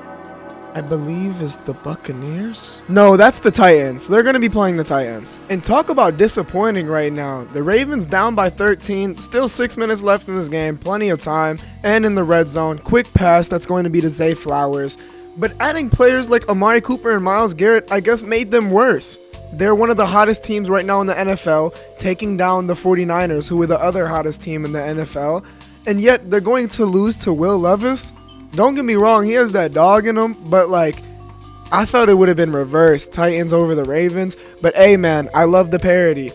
I believe, is the Buccaneers. No, that's the Titans. They're going to be playing the Titans. And talk about disappointing right now. The Ravens down by 13. Still 6 minutes left in this game. Plenty of time. And in the red zone. Quick pass that's going to be to Zay Flowers. But adding players like Amari Cooper and Myles Garrett, I guess, made them worse. They're one of the hottest teams right now in the NFL, taking down the 49ers, who were the other hottest team in the NFL. And yet, they're going to lose to Will Levis. Don't get me wrong, he has that dog in him, but I felt it would have been reversed. Titans over the Ravens. But hey, man, I love the parody.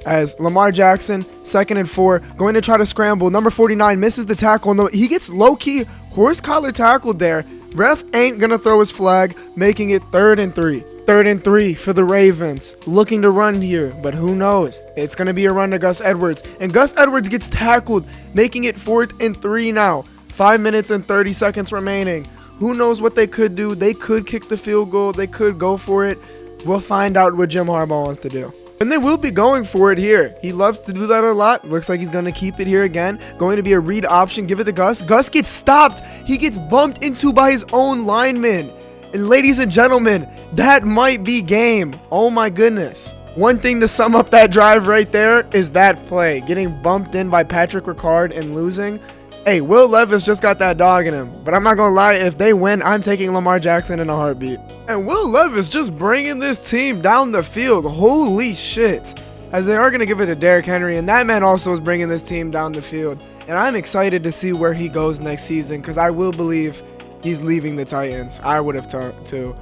As Lamar Jackson, 2nd and 4, going to try to scramble. Number 49 misses the tackle. No, he gets low-key horse collar tackled there. Ref ain't going to throw his flag, making it 3rd and 3. 3rd and 3 for the Ravens. Looking to run here, but who knows? It's going to be a run to Gus Edwards. And Gus Edwards gets tackled, making it 4th and 3 now. 5 minutes and 30 seconds remaining. Who knows what they could do? They could kick the field goal. They could go for it. We'll find out what Jim Harbaugh wants to do. And they will be going for it here. He loves to do that a lot. Looks like he's going to keep it here again. Going to be a read option. Give it to Gus. Gus gets stopped. He gets bumped into by his own lineman. And ladies and gentlemen, that might be game. Oh my goodness. One thing to sum up that drive right there is that play. Getting bumped in by Patrick Ricard and losing. Hey, Will Levis just got that dog in him. But I'm not going to lie, if they win, I'm taking Lamar Jackson in a heartbeat. And Will Levis just bringing this team down the field. Holy shit. As they are going to give it to Derrick Henry. And that man also is bringing this team down the field. And I'm excited to see where he goes next season. Because I will believe he's leaving the Titans. I would have too.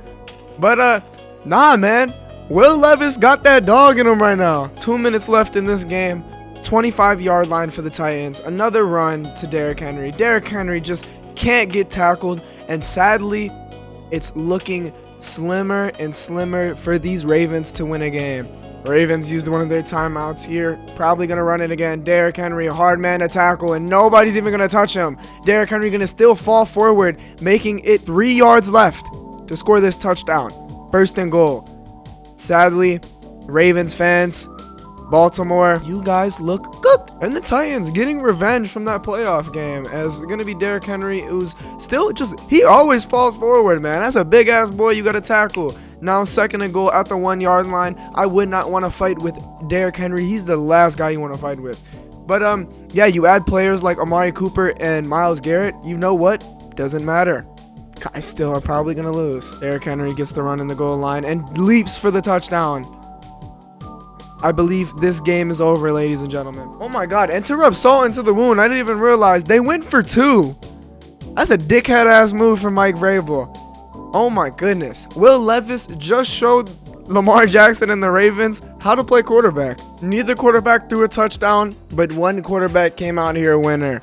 But, nah, man. Will Levis got that dog in him right now. 2 minutes left in this game. 25-yard line for the Titans. Another run to Derrick Henry. Derrick Henry just can't get tackled. And sadly, it's looking slimmer and slimmer for these Ravens to win a game. Ravens used one of their timeouts here. Probably going to run it again. Derrick Henry, a hard man to tackle, and nobody's even going to touch him. Derrick Henry going to still fall forward, making it 3 yards left to score this touchdown. 1st and goal. Sadly, Ravens fans, Baltimore, you guys look good. And the Titans getting revenge from that playoff game, as going to be Derrick Henry, who's still he always falls forward, man. That's a big ass boy you got to tackle. Now 2nd and goal at the 1 yard line. I would not want to fight with Derrick Henry. He's the last guy you want to fight with. But yeah, you add players like Amari Cooper and Myles Garrett. You know what? Doesn't matter. Guys still are probably going to lose. Derrick Henry gets the run in the goal line and leaps for the touchdown. I believe this game is over, ladies and gentlemen. Oh my god, and to rub salt into the wound, I didn't even realize they went for 2. That's a dickhead ass move from Mike Vrabel. Oh my goodness. Will Levis just showed Lamar Jackson and the Ravens how to play quarterback. Neither quarterback threw a touchdown, but one quarterback came out here a winner.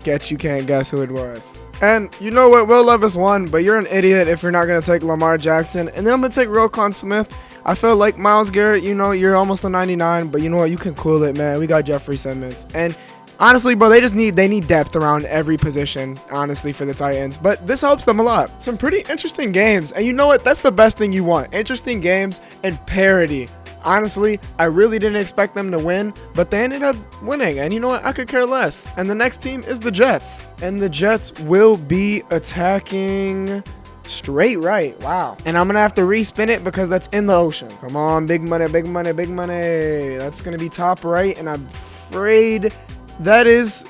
Guess you can't guess who it was. And you know what? Will Levis won, but you're an idiot if you're not going to take Lamar Jackson. And then I'm going to take Roquan Smith. I feel like Myles Garrett, you're almost a 99, but you know what? You can cool it, man. We got Jeffrey Simmons. And honestly, bro, they need depth around every position, honestly, for the Titans. But this helps them a lot. Some pretty interesting games. And you know what? That's the best thing you want. Interesting games and parity. Honestly, I really didn't expect them to win, but they ended up winning. And you know what? I could care less. And the next team is the Jets. And the Jets will be attacking straight right. Wow. And I'm going to have to respin it because that's in the ocean. Come on, big money, big money, big money. That's going to be top right. And I'm afraid that is,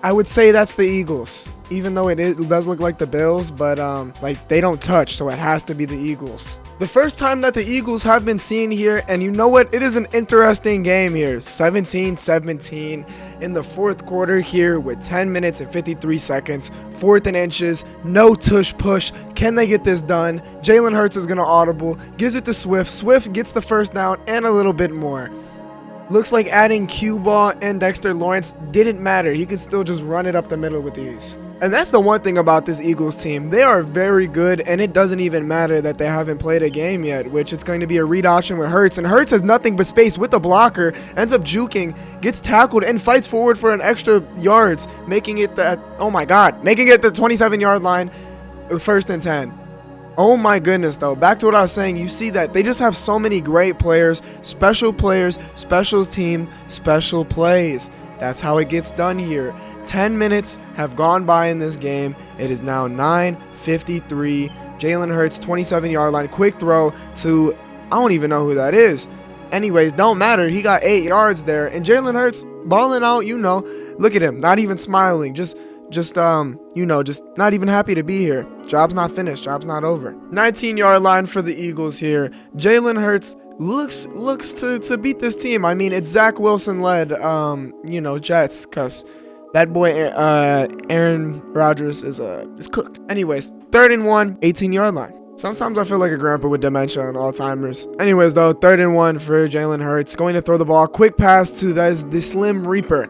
I would say that's the Eagles. Even though it does look like the Bills, but like they don't touch, so it has to be the Eagles. The first time that the Eagles have been seen here, and you know what? It is an interesting game here. 17-17 in the fourth quarter here with 10 minutes and 53 seconds. 4th and inches, no tush push. Can they get this done? Jalen Hurts is going to audible, gives it to Swift. Swift gets the first down and a little bit more. Looks like adding cue ball and Dexter Lawrence didn't matter. He could still just run it up the middle with ease. And that's the one thing about this Eagles team. They are very good, and it doesn't even matter that they haven't played a game yet, which it's going to be a read option with Hurts. And Hurts has nothing but space with the blocker, ends up juking, gets tackled, and fights forward for an extra yards, making it the 27-yard line, 1st and 10. Oh my goodness, though. Back to what I was saying, you see that they just have so many great players, special team, special plays. That's how it gets done here. 10 minutes have gone by in this game. It is now 9:53. Jalen Hurts, 27-yard line, quick throw to, I don't even know who that is. Anyways, don't matter. He got 8 yards there. And Jalen Hurts balling out, look at him, not even smiling, just not even happy to be here. Job's not finished. Job's not over. 19-yard line for the Eagles here. Jalen Hurts looks to beat this team. I mean, it's Zach Wilson led, Jets, because that boy Aaron Rodgers is cooked. Anyways, 3rd and 1, 18-yard line. Sometimes I feel like a grandpa with dementia and Alzheimer's. Anyways, though, 3rd and 1 for Jalen Hurts. Going to throw the ball. Quick pass to the Slim Reaper.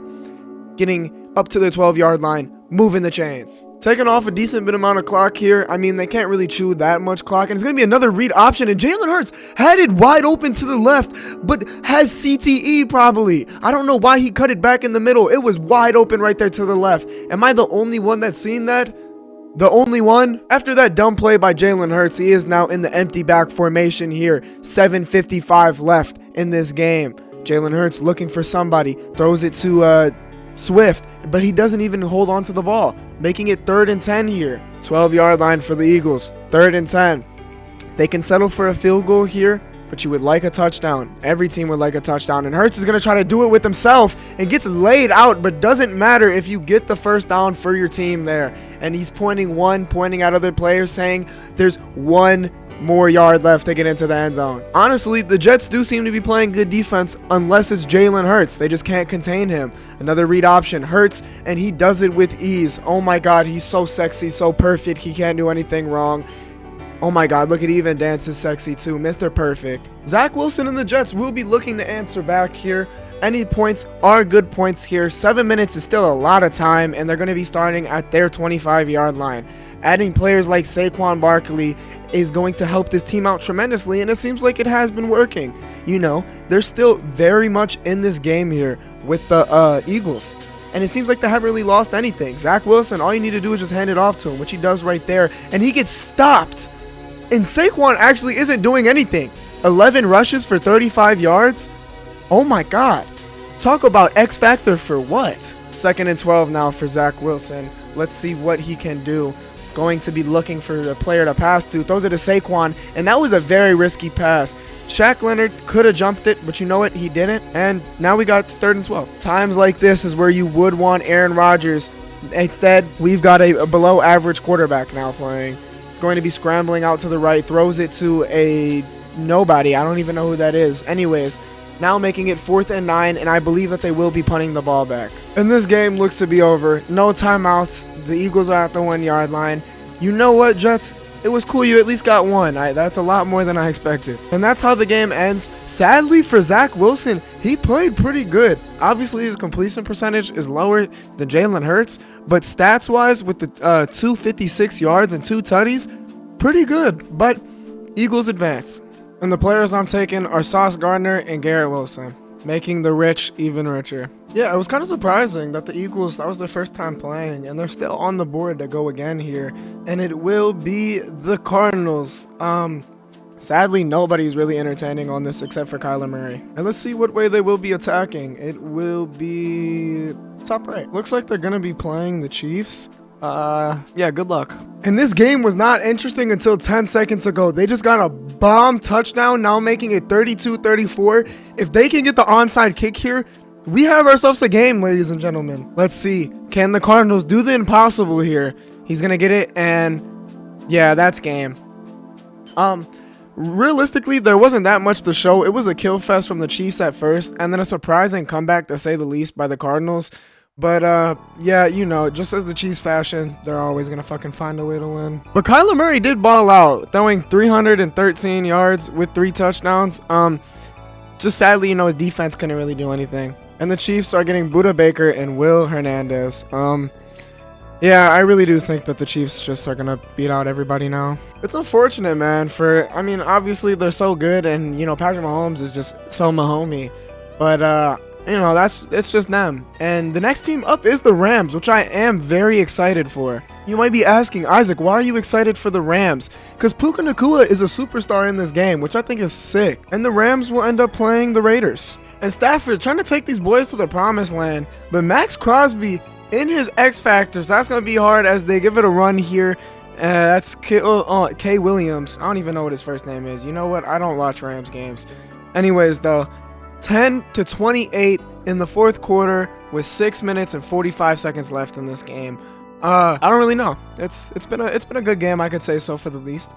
Getting up to the 12-yard line. Moving the chains. Taking off a decent bit amount of clock here. I mean, they can't really chew that much clock. And it's going to be another read option. And Jalen Hurts had it wide open to the left, but has CTE probably. I don't know why he cut it back in the middle. It was wide open right there to the left. Am I the only one that's seen that? The only one? After that dumb play by Jalen Hurts, he is now in the empty back formation here. 7:55 left in this game. Jalen Hurts looking for somebody. Throws it to Swift, but he doesn't even hold on to the ball, making it 3rd and 10 here. 12-yard line for the Eagles, 3rd and 10. They can settle for a field goal here, but you would like a touchdown. Every team would like a touchdown, and Hurts is going to try to do it with himself and gets laid out, but doesn't matter if you get the 1st down for your team there. And he's pointing at other players, saying there's 1 more yard left to get into the end zone. Honestly, the Jets do seem to be playing good defense unless it's Jalen Hurts. They just can't contain him. Another read option, Hurts, and he does it with ease. Oh my God, he's so sexy, so perfect. He can't do anything wrong. Oh my God, look at Even Dance is sexy too. Mr. Perfect. Zach Wilson and the Jets will be looking to answer back here. Any points are good points here. 7 minutes is still a lot of time, and they're going to be starting at their 25-yard line. Adding players like Saquon Barkley is going to help this team out tremendously, and it seems like it has been working. They're still very much in this game here with the Eagles, and it seems like they haven't really lost anything. Zach Wilson, all you need to do is just hand it off to him, which he does right there, and he gets stopped. And Saquon actually isn't doing anything. 11 rushes for 35 yards. Oh my God. Talk about X Factor for what? 2nd and 12 now for Zach Wilson. Let's see what he can do. Going to be looking for a player to pass to. Throws it to Saquon, and that was a very risky pass. Shaq Leonard could have jumped it, but you know what? He didn't, and now we got 3rd and 12. Times like this is where you would want Aaron Rodgers. Instead, we've got a below average quarterback now playing. It's going to be scrambling out to the right, throws it to a nobody. I don't even know who that is. Anyways, now making it 4th and 9, and I believe that they will be punting the ball back. And this game looks to be over. No timeouts. The Eagles are at the 1-yard line. You know what, Jets? It was cool you at least got one. That's a lot more than I expected. And that's how the game ends. Sadly for Zach Wilson, he played pretty good. Obviously, his completion percentage is lower than Jalen Hurts, but stats-wise, with the 256 yards and 2 tutties, pretty good. But Eagles advance. And the players I'm taking are Sauce Gardner and Garrett Wilson, making the rich even richer. Yeah, it was kind of surprising that the Eagles, that was their first time playing, and they're still on the board to go again here. And it will be the Cardinals. Sadly, nobody's really entertaining on this except for Kyler Murray. And let's see what way they will be attacking. It will be top right. Looks like they're going to be playing the Chiefs. Yeah, good luck. And this game was not interesting until 10 seconds ago. They just got a bomb touchdown, now making it 32-34. If they can get the onside kick here, we have ourselves a game, ladies and gentlemen. Let's see. Can the Cardinals do the impossible here? He's gonna get it, and yeah, that's game. Realistically, there wasn't that much to show. It was a kill fest from the Chiefs at first, and then a surprising comeback, to say the least, by the Cardinals. But, yeah, just as the Chiefs fashion, they're always going to fucking find a way to win. But Kyler Murray did ball out, throwing 313 yards with 3 touchdowns. Just sadly, his defense couldn't really do anything. And the Chiefs are getting Buda Baker and Will Hernandez. Yeah, I really do think that the Chiefs just are going to beat out everybody now. It's unfortunate, man, obviously they're so good, and, Patrick Mahomes is just so Mahomey. But, it's just them. And the next team up is the Rams, which I am very excited for. You might be asking, Isaac, why are you excited for the Rams? Because Puka Nacua is a superstar in this game, which I think is sick. And the Rams will end up playing the Raiders. And Stafford trying to take these boys to the promised land. But Max Crosby in his X Factors, that's going to be hard as they give it a run here. That's K. Williams. I don't even know what his first name is. You know what? I don't watch Rams games. Anyways, though, 10-28 in the fourth quarter with 6 minutes and 45 seconds left in this game. I don't really know. It's been a good game, I could say so, for the least.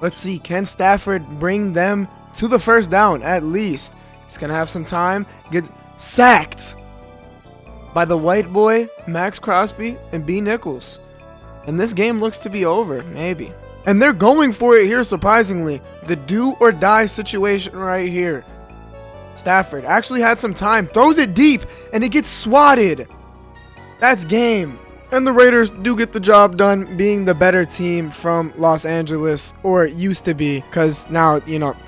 Let's see. Can Stafford bring them to the first down at least? He's going to have some time. Get sacked by the white boy, Max Crosby, and B. Nichols. And this game looks to be over, maybe. And they're going for it here, surprisingly. The do or die situation right here. Stafford actually had some time, throws it deep, and it gets swatted. That's game. And the Raiders do get the job done, being the better team from Los Angeles, or used to be, because now,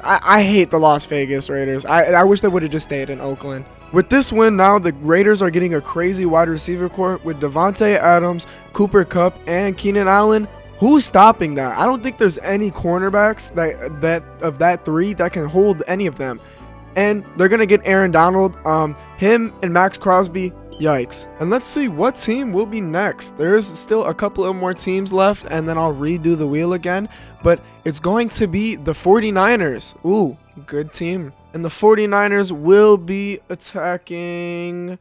I hate the Las Vegas Raiders. I wish they would have just stayed in Oakland. With this win now, the Raiders are getting a crazy wide receiver core with Devontae Adams, Cooper Kupp, and Keenan Allen. Who's stopping that? I don't think there's any cornerbacks that of that three that can hold any of them. And they're going to get Aaron Donald, him and Max Crosby. Yikes. And let's see what team will be next. There's still a couple of more teams left, and then I'll redo the wheel again. But it's going to be the 49ers. Ooh, good team. And the 49ers will be attacking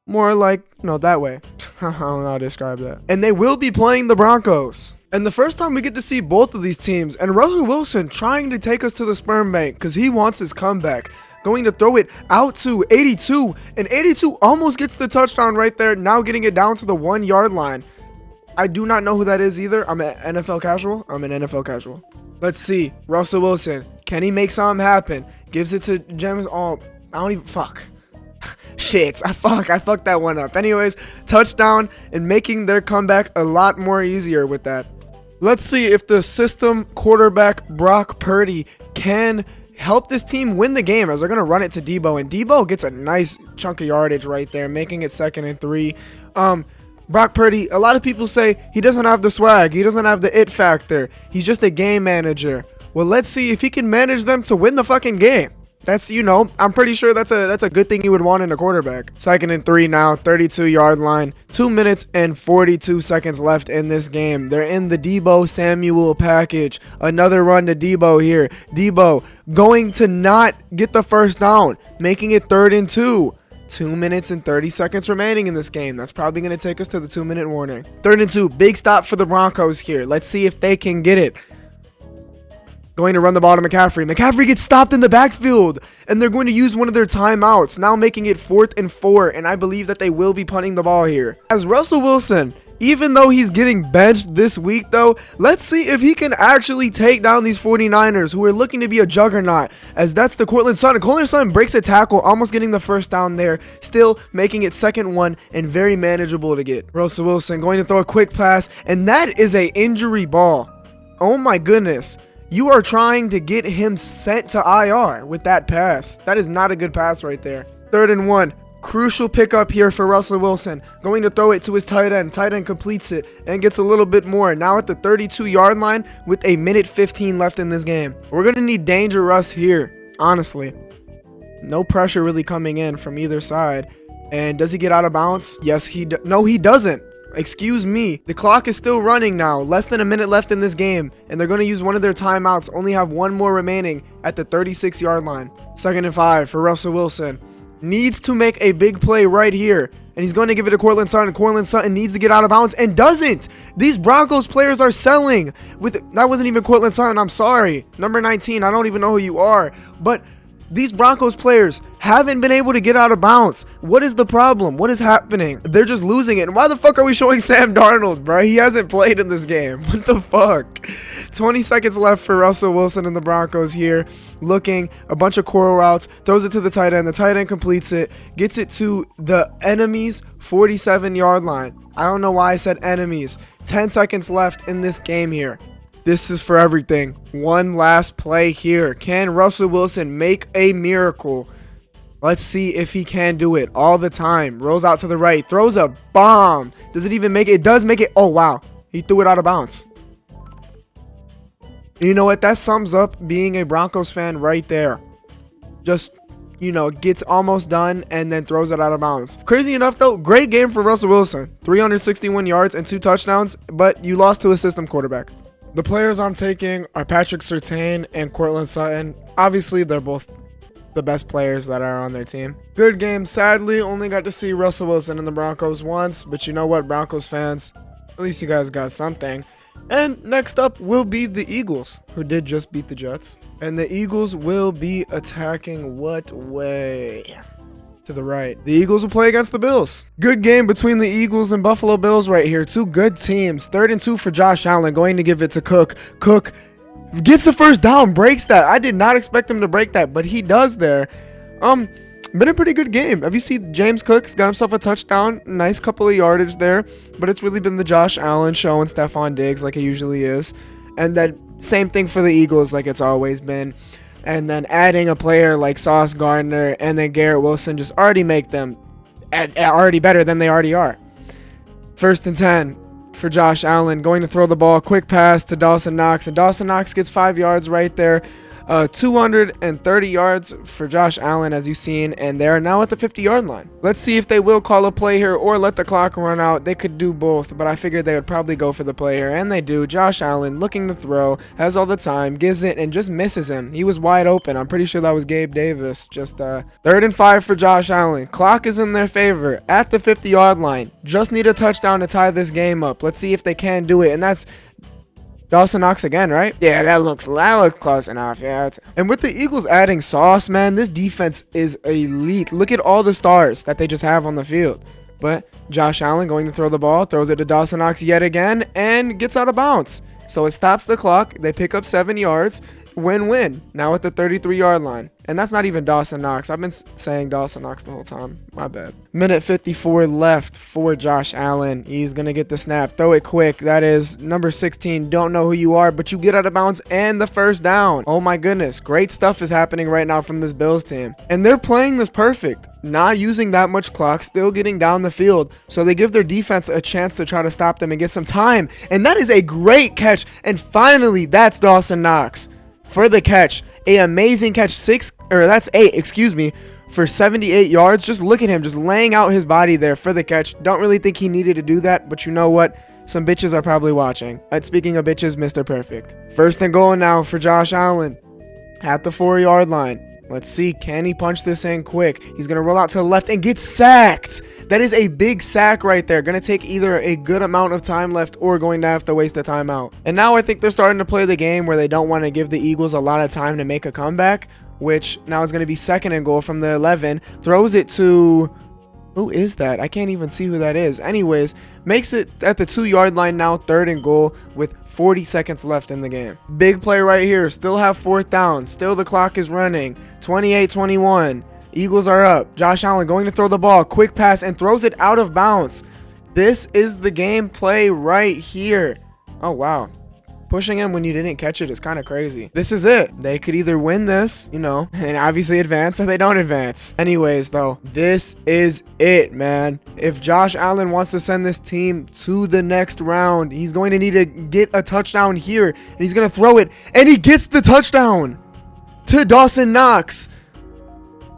more like, that way. I don't know how to describe that. And they will be playing the Broncos. And the first time we get to see both of these teams, and Russell Wilson trying to take us to the sperm bank because he wants his comeback. Going to throw it out to 82, and 82 almost gets the touchdown right there, now getting it down to the 1 yard line. I do not know who that is either. I'm an NFL casual. Let's see. Russell Wilson. Can he make something happen? Gives it to James. Oh, I don't even. Fuck. Shit. I fucked that one up. Anyways, touchdown and making their comeback a lot more easier with that. Let's see if the system quarterback Brock Purdy can help this team win the game, as they're going to run it to Debo, and Debo gets a nice chunk of yardage right there, making it 2nd and 3. Brock Purdy, a lot of people say he doesn't have the swag, he doesn't have the it factor, he's just a game manager. Well, let's see if he can manage them to win the fucking game. That's, I'm pretty sure that's a good thing you would want in a quarterback. 2nd and 3 now, 32-yard line. 2 minutes and 42 seconds left in this game. They're in the Debo Samuel package. Another run to Debo here. Debo going to not get the first down, making it 3rd and 2. 2 minutes and 30 seconds remaining in this game. That's probably going to take us to the 2-minute warning. 3rd and 2. Big stop for the Broncos here. Let's see if they can get it. Going to run the ball to McCaffrey. McCaffrey gets stopped in the backfield, and they're going to use one of their timeouts, now making it 4th and 4, and I believe that they will be punting the ball here. As Russell Wilson, even though he's getting benched this week, though, let's see if he can actually take down these 49ers, who are looking to be a juggernaut, as that's the Cortland Sutton. Cortland Sutton breaks a tackle, almost getting the first down there, still making it 2nd 1 and very manageable to get. Russell Wilson going to throw a quick pass, and that is a injury ball. Oh my goodness. You are trying to get him sent to IR with that pass. That is not a good pass right there. 3rd and 1. Crucial pickup here for Russell Wilson. Going to throw it to his tight end. Tight end completes it and gets a little bit more. Now at the 32-yard line with 1:15 left in this game. We're going to need Danger Russ here, honestly. No pressure really coming in from either side. And does he get out of bounds? Yes, no, he doesn't. Excuse me. The clock is still running now. Less than a minute left in this game. And they're going to use one of their timeouts. Only have one more remaining at the 36-yard line. 2nd and 5 for Russell Wilson. Needs to make a big play right here. And he's going to give it to Cortland Sutton. Cortland Sutton needs to get out of bounds and doesn't. These Broncos players are selling. That wasn't even Cortland Sutton. I'm sorry. Number 19. I don't even know who you are. But These Broncos players haven't been able to get out of bounds. What is the problem? What is happening? They're just losing it. And why the fuck are we showing Sam Darnold, bro? He hasn't played in this game. What the fuck? 20 seconds left for Russell Wilson and the Broncos here. Looking, a bunch of coral routes, throws it to the tight end. The tight end completes it, gets it to the enemy's 47-yard line. I don't know why I said enemies. 10 seconds left in this game here. This is for everything. One last play here. Can Russell Wilson make a miracle? Let's see if he can do it all the time. Rolls out to the right. Throws a bomb. Does it even make it? It does make it. Oh, wow. He threw it out of bounds. You know what? That sums up being a Broncos fan right there. Just, you know, gets almost done and then throws it out of bounds. Crazy enough, though, great game for Russell Wilson. 361 yards and 2 touchdowns, but you lost to a system quarterback. The players I'm taking are Patrick Surtain and Courtland Sutton. Obviously, they're both the best players that are on their team. Good game. Sadly, only got to see Russell Wilson and the Broncos once, but you know what, Broncos fans? At least you guys got something. And next up will be the Eagles, who did just beat the Jets. And the Eagles will be attacking what way? To the right. The Eagles will play against the Bills. Good game between the Eagles and Buffalo Bills right here. Two good teams. 3rd and 2 for Josh Allen. Going to give it to Cook. Cook gets the first down. Breaks that. I did not expect him to break that, but he does there. Been a pretty good game. Have you seen James Cook? He's got himself a touchdown. Nice couple of yardage there. But it's really been the Josh Allen show and Stephon Diggs like it usually is. And then same thing for the Eagles like it's always been. And then adding a player like Sauce Gardner and then Garrett Wilson just already make them already better than they already are. 1st and 10 for Josh Allen. Going to throw the ball. Quick pass to Dawson Knox. And Dawson Knox gets 5 yards right there. 230 yards for Josh Allen, as you've seen, and they're now at the 50-yard line. Let's see if they will call a play here or let the clock run out. They could do both, but I figured they would probably go for the play here, and they do. Josh Allen looking to throw, has all the time, gives it, and just misses him. He was wide open. I'm pretty sure that was Gabe Davis. Just 3rd and 5 for Josh Allen. Clock is in their favor at the 50-yard line. Just need a touchdown to tie this game up. Let's see if they can do it, and that's Dawson Knox again, right? Yeah, that looks close enough. Yeah. And with the Eagles adding Sauce, man, this defense is elite. Look at all the stars that they just have on the field. But Josh Allen going to throw the ball, throws it to Dawson Knox yet again, and gets out of bounds. So it stops the clock. They pick up 7 yards. Win-win. Now at the 33-yard line. And that's not even Dawson Knox. I've been saying Dawson Knox the whole time. My bad. Minute 54 left for Josh Allen. He's going to get the snap. Throw it quick. That is number 16. Don't know who you are, but you get out of bounds and the first down. Oh my goodness. Great stuff is happening right now from this Bills team. And they're playing this perfect. Not using that much clock. Still getting down the field. So they give their defense a chance to try to stop them and get some time. And that is a great catch. And finally, that's Dawson Knox for the catch. A amazing catch. That's 8, excuse me, for 78 yards. Just look at him just laying out his body there for the catch. Don't really think he needed to do that, but you know what? Some bitches are probably watching. Speaking of bitches, Mr. Perfect. 1st and goal now for Josh Allen at the 4-yard line. Let's see, can he punch this in quick? He's going to roll out to the left and get sacked. That is a big sack right there. Going to take either a good amount of time left or going to have to waste the timeout. And now I think they're starting to play the game where they don't want to give the Eagles a lot of time to make a comeback, which now is going to be 2nd and goal from the 11. Throws it to... who is that? I can't even see who that is. Anyways, makes it at the 2-yard line now, 3rd and goal with 40 seconds left in the game. Big play right here. Still have 4th down. Still the clock is running. 28-21. Eagles are up. Josh Allen going to throw the ball. Quick pass and throws it out of bounds. This is the game play right here. Oh, wow. Pushing him when you didn't catch it is kind of crazy. This is it. They could either win this, you know, and obviously advance, or they don't advance. Anyways, though, this is it, man. If Josh Allen wants to send this team to the next round, he's going to need to get a touchdown here, and he's going to throw it, and he gets the touchdown to Dawson Knox.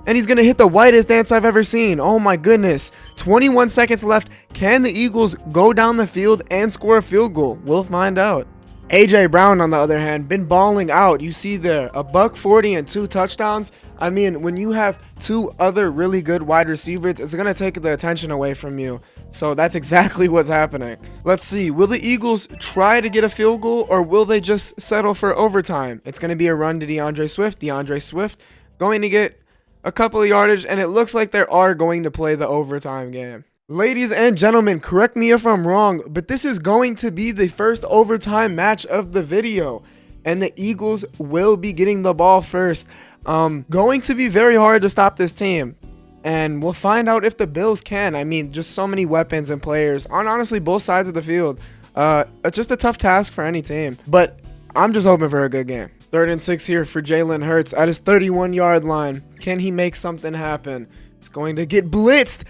And he's going to hit the whitest dance I've ever seen. Oh my goodness. 21 seconds left. Can the Eagles go down the field and score a field goal? We'll find out. AJ Brown, on the other hand, been balling out. You see there, $140 and 2 touchdowns. I mean, when you have 2 other really good wide receivers, it's going to take the attention away from you. So that's exactly what's happening. Let's see. Will the Eagles try to get a field goal, or will they just settle for overtime? It's going to be a run to DeAndre Swift. DeAndre Swift going to get a couple of yardage, and it looks like they are going to play the overtime game. Ladies and gentlemen, correct me if I'm wrong, but this is going to be the first overtime match of the video, and the Eagles will be getting the ball first. Going to be very hard to stop this team, and we'll find out if the Bills can. I mean, just so many weapons and players on honestly both sides of the field. It's just a tough task for any team, but I'm just hoping for a good game. 3rd and 6 here for Jalen Hurts at his 31-yard line. Can he make something happen? He's going to get blitzed,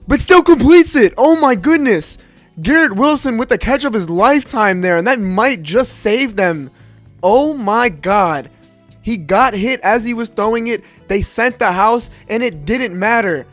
but still completes it. Oh my goodness. Garrett Wilson with the catch of his lifetime there, and that might just save them. Oh my God. He got hit as he was throwing it. They sent the house, and it didn't matter.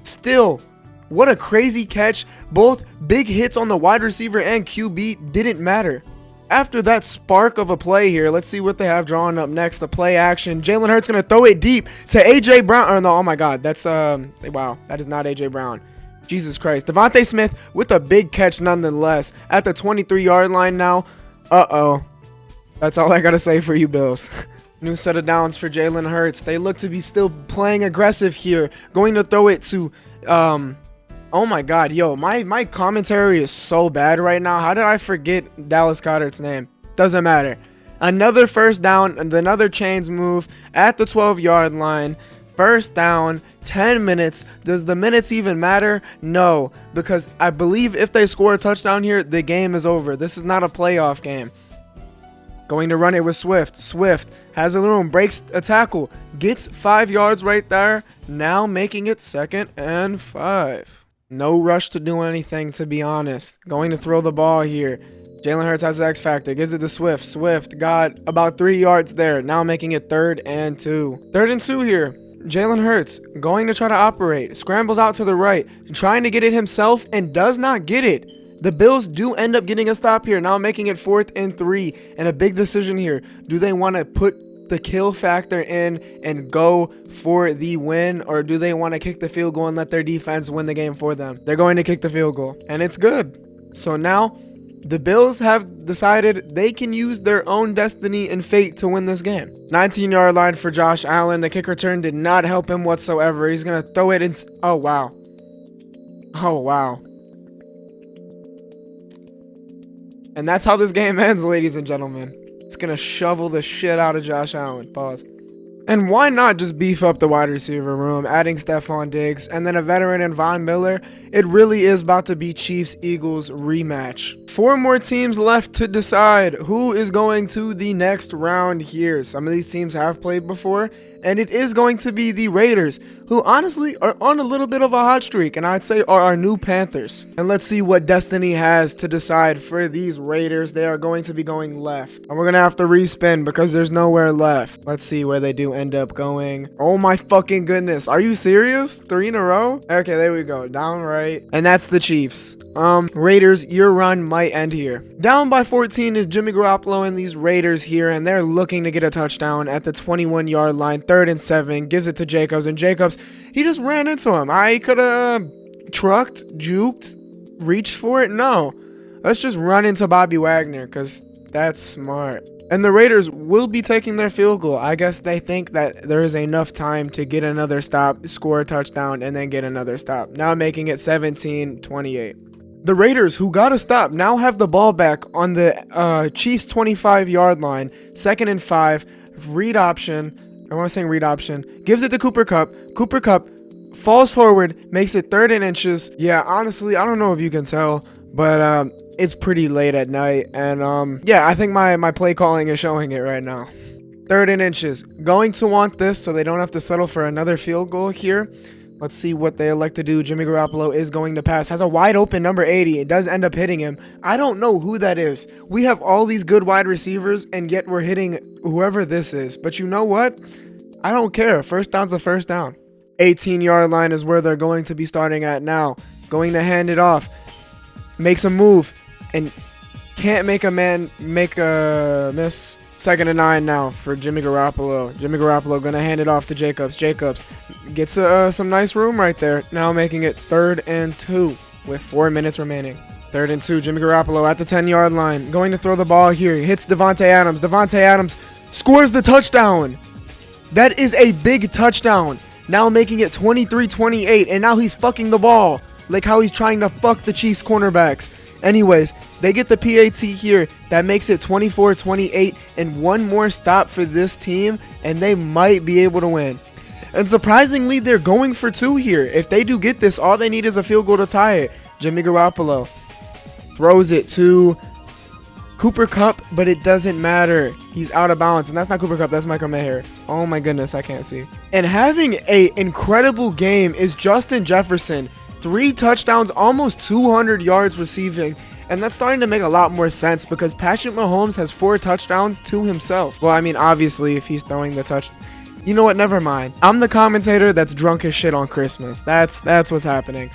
Still, what a crazy catch. Both big hits on the wide receiver and QB didn't matter. After that spark of a play here, let's see what they have drawn up next. The play action. Jalen Hurts going to throw it deep to A.J. Brown. Oh, no, oh my God. That's, wow, that is not A.J. Brown. Jesus Christ. Devontae Smith with a big catch nonetheless at the 23-yard line now. Uh-oh. That's all I got to say for you, Bills. New set of downs for Jalen Hurts. They look to be still playing aggressive here. Going to throw it to, oh my God, yo, my commentary is so bad right now. How did I forget Dallas Goedert's name? Doesn't matter. Another first down and another chains move at the 12-yard line. First down, 10 minutes. Does the minutes even matter? No, because I believe if they score a touchdown here, the game is over. This is not a playoff game. Going to run it with Swift. Swift has a room, breaks a tackle, gets 5 yards right there. Now making it 2nd and 5. No rush to do anything, to be honest. Going to throw the ball here. Jalen Hurts has the X factor, gives it to Swift. Swift got about 3 yards there. Now making it 3rd and 2. 3rd and 2 here. Jalen Hurts going to try to operate. Scrambles out to the right, trying to get it himself and does not get it. The Bills do end up getting a stop here, now making it 4th and 3, and a big decision here. Do they want to put the kill factor in and go for the win, or do they want to kick the field goal and let their defense win the game for them? They're going to kick the field goal, and it's good. So now the Bills have decided they can use their own destiny and fate to win this game. 19-yard line for Josh Allen. The kick return did not help him whatsoever. He's going to throw it in. Oh, wow. Oh, wow. And that's how this game ends, ladies and gentlemen. It's going to shovel the shit out of Josh Allen. Pause. And why not just beef up the wide receiver room, adding Stephon Diggs, and then a veteran in Von Miller? It really is about to be Chiefs-Eagles rematch. 4 more teams left to decide who is going to the next round here. Some of these teams have played before, and it is going to be the Raiders, who honestly are on a little bit of a hot streak, and I'd say are our new Panthers. And let's see what destiny has to decide for these Raiders. They are going to be going left, and we're going to have to respin because there's nowhere left. Let's see where they do end up going. Oh my fucking goodness. Are you serious? 3 in a row? Okay, there we go. Down right. And that's the Chiefs. Raiders, your run might end here. Down by 14 is Jimmy Garoppolo and these Raiders here, and they're looking to get a touchdown at the 21-yard line. 3rd and 7, gives it to Jacobs, and Jacobs, he just ran into him. I could have trucked, juked, reached for it. No, let's just run into Bobby Wagner because that's smart. And the Raiders will be taking their field goal. I guess they think that there is enough time to get another stop, score a touchdown, and then get another stop. Now making it 17-28. The Raiders, who got a stop, now have the ball back on the Chiefs 25-yard line. 2nd and 5, read option. I want to say read option. Gives it to Cooper Kupp. Cooper Kupp falls forward, makes it 3rd and inches. Yeah, honestly, I don't know if you can tell, but it's pretty late at night. And yeah, I think my play calling is showing it right now. 3rd and inches. Going to want this so they don't have to settle for another field goal here. Let's see what they elect to do. Jimmy Garoppolo is going to pass. Has a wide open number 80. It does end up hitting him. I don't know who that is. We have all these good wide receivers, and yet we're hitting whoever this is. But you know what? I don't care. First down's a first down. 18-yard line is where they're going to be starting at now. Going to hand it off. Makes a move. And can't make a man make a miss. 2nd and 9 now for Jimmy Garoppolo. Jimmy Garoppolo going to hand it off to Jacobs. Jacobs gets some nice room right there. Now making it 3rd and 2 with 4 minutes remaining. 3rd and 2. Jimmy Garoppolo at the 10-yard line. Going to throw the ball here. Hits Devontae Adams. Devontae Adams scores the touchdown. That is a big touchdown. Now making it 23-28, and now he's fucking the ball. Like how he's trying to fuck the Chiefs cornerbacks. Anyways, they get the PAT here. That makes it 24-28, and one more stop for this team, and they might be able to win. And surprisingly, they're going for 2 here. If they do get this, all they need is a field goal to tie it. Jimmy Garoppolo throws it to Cooper Kupp, but it doesn't matter. He's out of bounds, and that's not Cooper Kupp, that's Michael Mayer. Oh my goodness, I can't see. And having an incredible game is Justin Jefferson. 3 touchdowns, almost 200 yards receiving. And that's starting to make a lot more sense because Patrick Mahomes has 4 touchdowns to himself. Well, I mean, obviously, if he's throwing the touch... You know what? Never mind. I'm the commentator that's drunk as shit on Christmas. That's what's happening.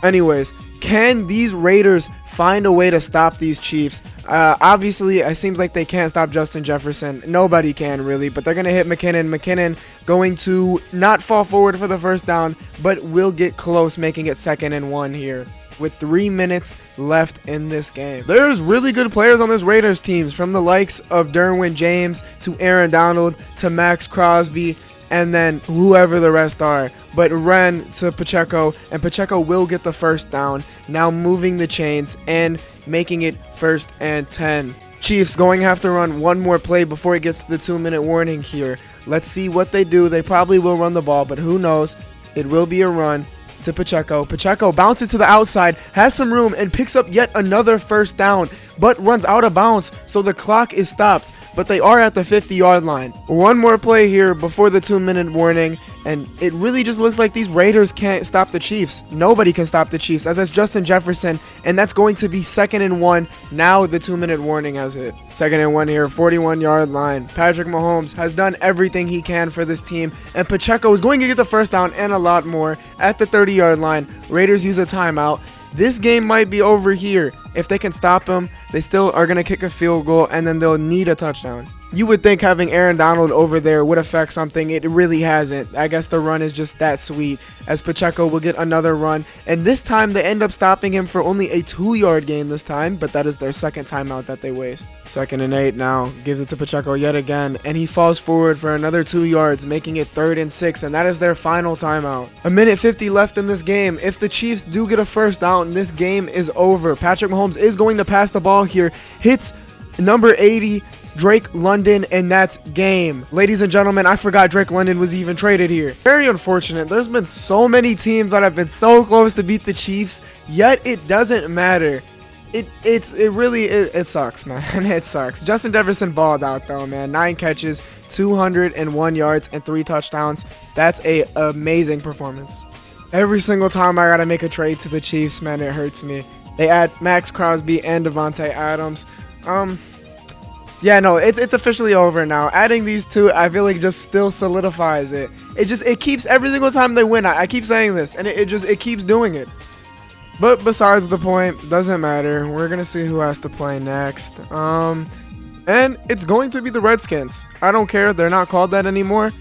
Anyways, can these Raiders find a way to stop these Chiefs? Obviously, it seems like they can't stop Justin Jefferson. Nobody can, really. But they're going to hit McKinnon. McKinnon going to not fall forward for the first down, but will get close, making it 2nd and 1 here with 3 minutes left in this game. There's really good players on this Raiders teams, from the likes of Derwin James to Aaron Donald to Max Crosby, and then whoever the rest are. But Ren to Pacheco, and Pacheco will get the first down, now moving the chains and making it 1st and 10. Chiefs going to have to run one more play before it gets to the 2-minute warning here. Let's see what they do. They probably will run the ball, but who knows? It will be a run to Pacheco. Pacheco bounces to the outside, has some room, and picks up yet another first down, but runs out of bounds, so the clock is stopped. But they are at the 50-yard line. One more play here before the 2-minute warning, and it really just looks like these Raiders can't stop the Chiefs. Nobody can stop the Chiefs, as that's Justin Jefferson, and that's going to be 2nd and 1. Now the 2-minute warning has hit. 2nd and 1 here, 41-yard line. Patrick Mahomes has done everything he can for this team, and Pacheco is going to get the first down and a lot more at the 30-yard line. Raiders use a timeout. This game might be over here. If they can stop them, they still are going to kick a field goal, and then they'll need a touchdown. You would think having Aaron Donald over there would affect something. It really hasn't. I guess the run is just that sweet, as Pacheco will get another run. And this time, they end up stopping him for only a 2-yard gain this time, but that is their 2nd timeout that they waste. 2nd and 8 now. Gives it to Pacheco yet again, and he falls forward for another 2 yards, making it 3rd and 6, and that is their final timeout. 1:50 left in this game. If the Chiefs do get a first down, this game is over. Patrick Mahomes is going to pass the ball here. Hits number 80, Drake London, and that's game. Ladies and gentlemen, I forgot Drake London was even traded here. Very unfortunate. There's been so many teams that have been so close to beat the Chiefs, yet it doesn't matter. It sucks, man. It sucks. Justin Jefferson balled out though, man. 9 catches, 201 yards, and 3 touchdowns. That's a amazing performance. Every single time I gotta make a trade to the Chiefs, man, it hurts me. They add Max Crosby and Devontae Adams. Yeah, no, it's officially over now. Adding these two, I feel like just still solidifies it. It keeps every single time they win. I keep saying this, and it keeps doing it. But besides the point, doesn't matter. We're gonna see who has to play next. And it's going to be the Redskins. I don't care. They're not called that anymore.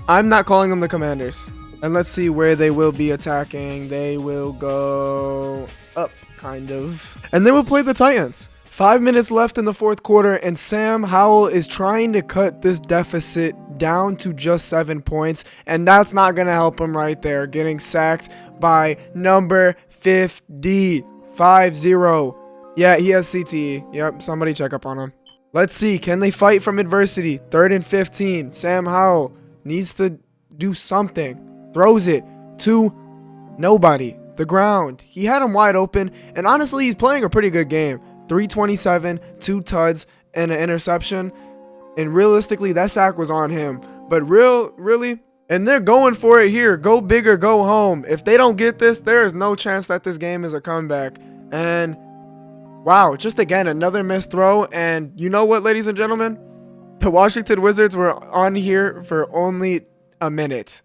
I'm not calling them the Commanders. And let's see where they will be attacking. They will go up, kind of. And they will play the Titans. 5 minutes left in the 4th quarter, and Sam Howell is trying to cut this deficit down to just 7 points, and that's not going to help him right there, getting sacked by number 50. 5-0. Yeah, he has CTE. Yep, somebody check up on him. Let's see, can they fight from adversity? 3rd and 15. Sam Howell needs to do something. Throws it to nobody. The ground. He had him wide open, and honestly, he's playing a pretty good game. 327, 2 tuds, and an interception. And realistically, that sack was on him. But really? And they're going for it here. Go big or go home. If they don't get this, there is no chance that this game is a comeback. And wow, just again, another missed throw. And you know what, ladies and gentlemen? The Washington Wizards were on here for only a minute.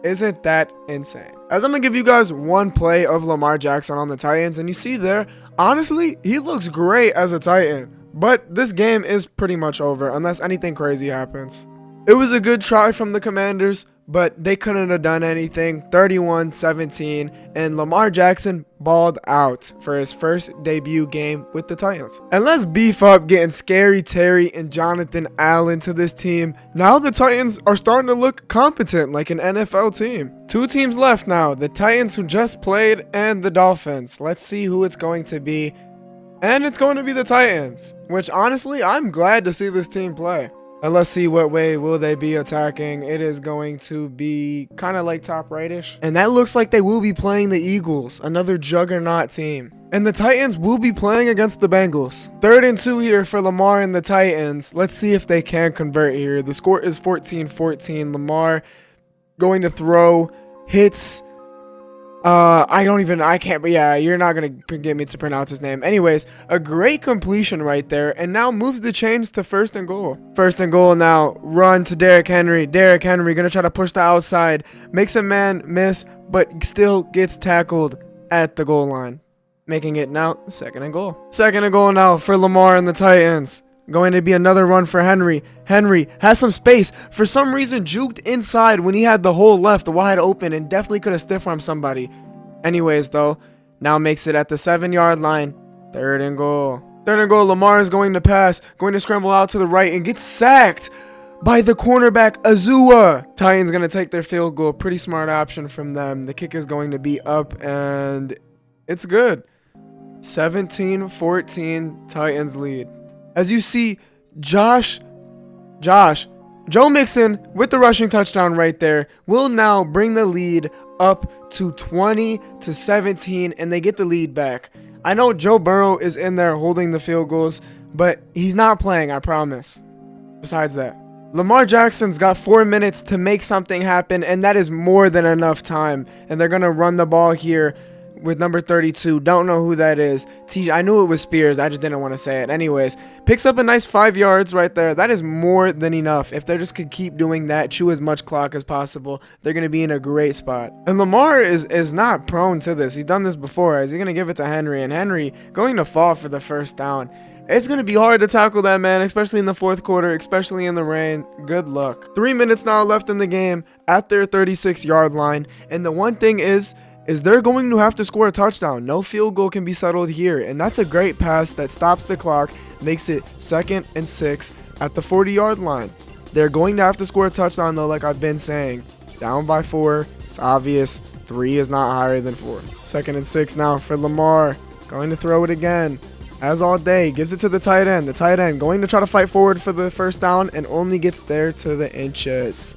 Isn't that insane? As I'm going to give you guys one play of Lamar Jackson on the Titans, and you see there, honestly, he looks great as a Titan. But this game is pretty much over unless anything crazy happens. It was a good try from the Commanders, but they couldn't have done anything. 31-17, and Lamar Jackson balled out for his first debut game with the Titans. And let's beef up getting Scary Terry and Jonathan Allen to this team. Now the Titans are starting to look competent like an NFL team. 2 teams left now, the Titans who just played and the Dolphins. Let's see who it's going to be. And it's going to be the Titans, which honestly, I'm glad to see this team play. And let's see what way will they be attacking. It is going to be kind of like top right-ish. And that looks like they will be playing the Eagles, another juggernaut team. And the Titans will be playing against the Bengals. 3rd and 2 here for Lamar and the Titans. Let's see if they can convert here. The score is 14-14. Lamar going to throw, hits. I can't, but yeah, you're not going to get me to pronounce his name. Anyways, a great completion right there, and now moves the chains to 1st and goal. 1st and goal now, run to Derrick Henry. Derrick Henry going to try to push the outside, makes a man miss, but still gets tackled at the goal line, making it now 2nd and goal. 2nd and goal now for Lamar and the Titans. Going to be another run for Henry. Henry has some space. For some reason, juked inside when he had the hole left wide open and definitely could have stiff-armed somebody. Anyways, though, now makes it at the 7-yard line. 3rd and goal. 3rd and goal. Lamar is going to pass. Going to scramble out to the right and gets sacked by the cornerback, Azua. Titans going to take their field goal. Pretty smart option from them. The kick is going to be up, and it's good. 17-14, Titans lead. As you see, Joe Mixon with the rushing touchdown right there will now bring the lead up to 20-17, and they get the lead back. I know Joe Burrow is in there holding the field goals, but he's not playing, I promise. Besides that, Lamar Jackson's got 4 minutes to make something happen, and that is more than enough time. And they're going to run the ball here with number 32. Don't know who that is. I knew it was Spears. I just didn't want to say it. Anyways, picks up a nice 5 yards right there. That is more than enough. If they just could keep doing that, chew as much clock as possible, they're going to be in a great spot. And Lamar is not prone to this. He's done this before. Is he going to give it to Henry? And Henry going to fall for the 1st down. It's going to be hard to tackle that man, especially in the 4th quarter, especially in the rain. Good luck. 3 minutes now left in the game at their 36-yard line. And the one thing is they're going to have to score a touchdown. No field goal can be settled here. And that's a great pass that stops the clock, makes it 2nd and 6 at the 40-yard line. They're going to have to score a touchdown, though, like I've been saying. Down by 4. It's obvious. 3 is not higher than 4. 2nd and 6 now for Lamar. Going to throw it again. As all day, gives it to the tight end. The tight end going to try to fight forward for the 1st down and only gets there to the inches.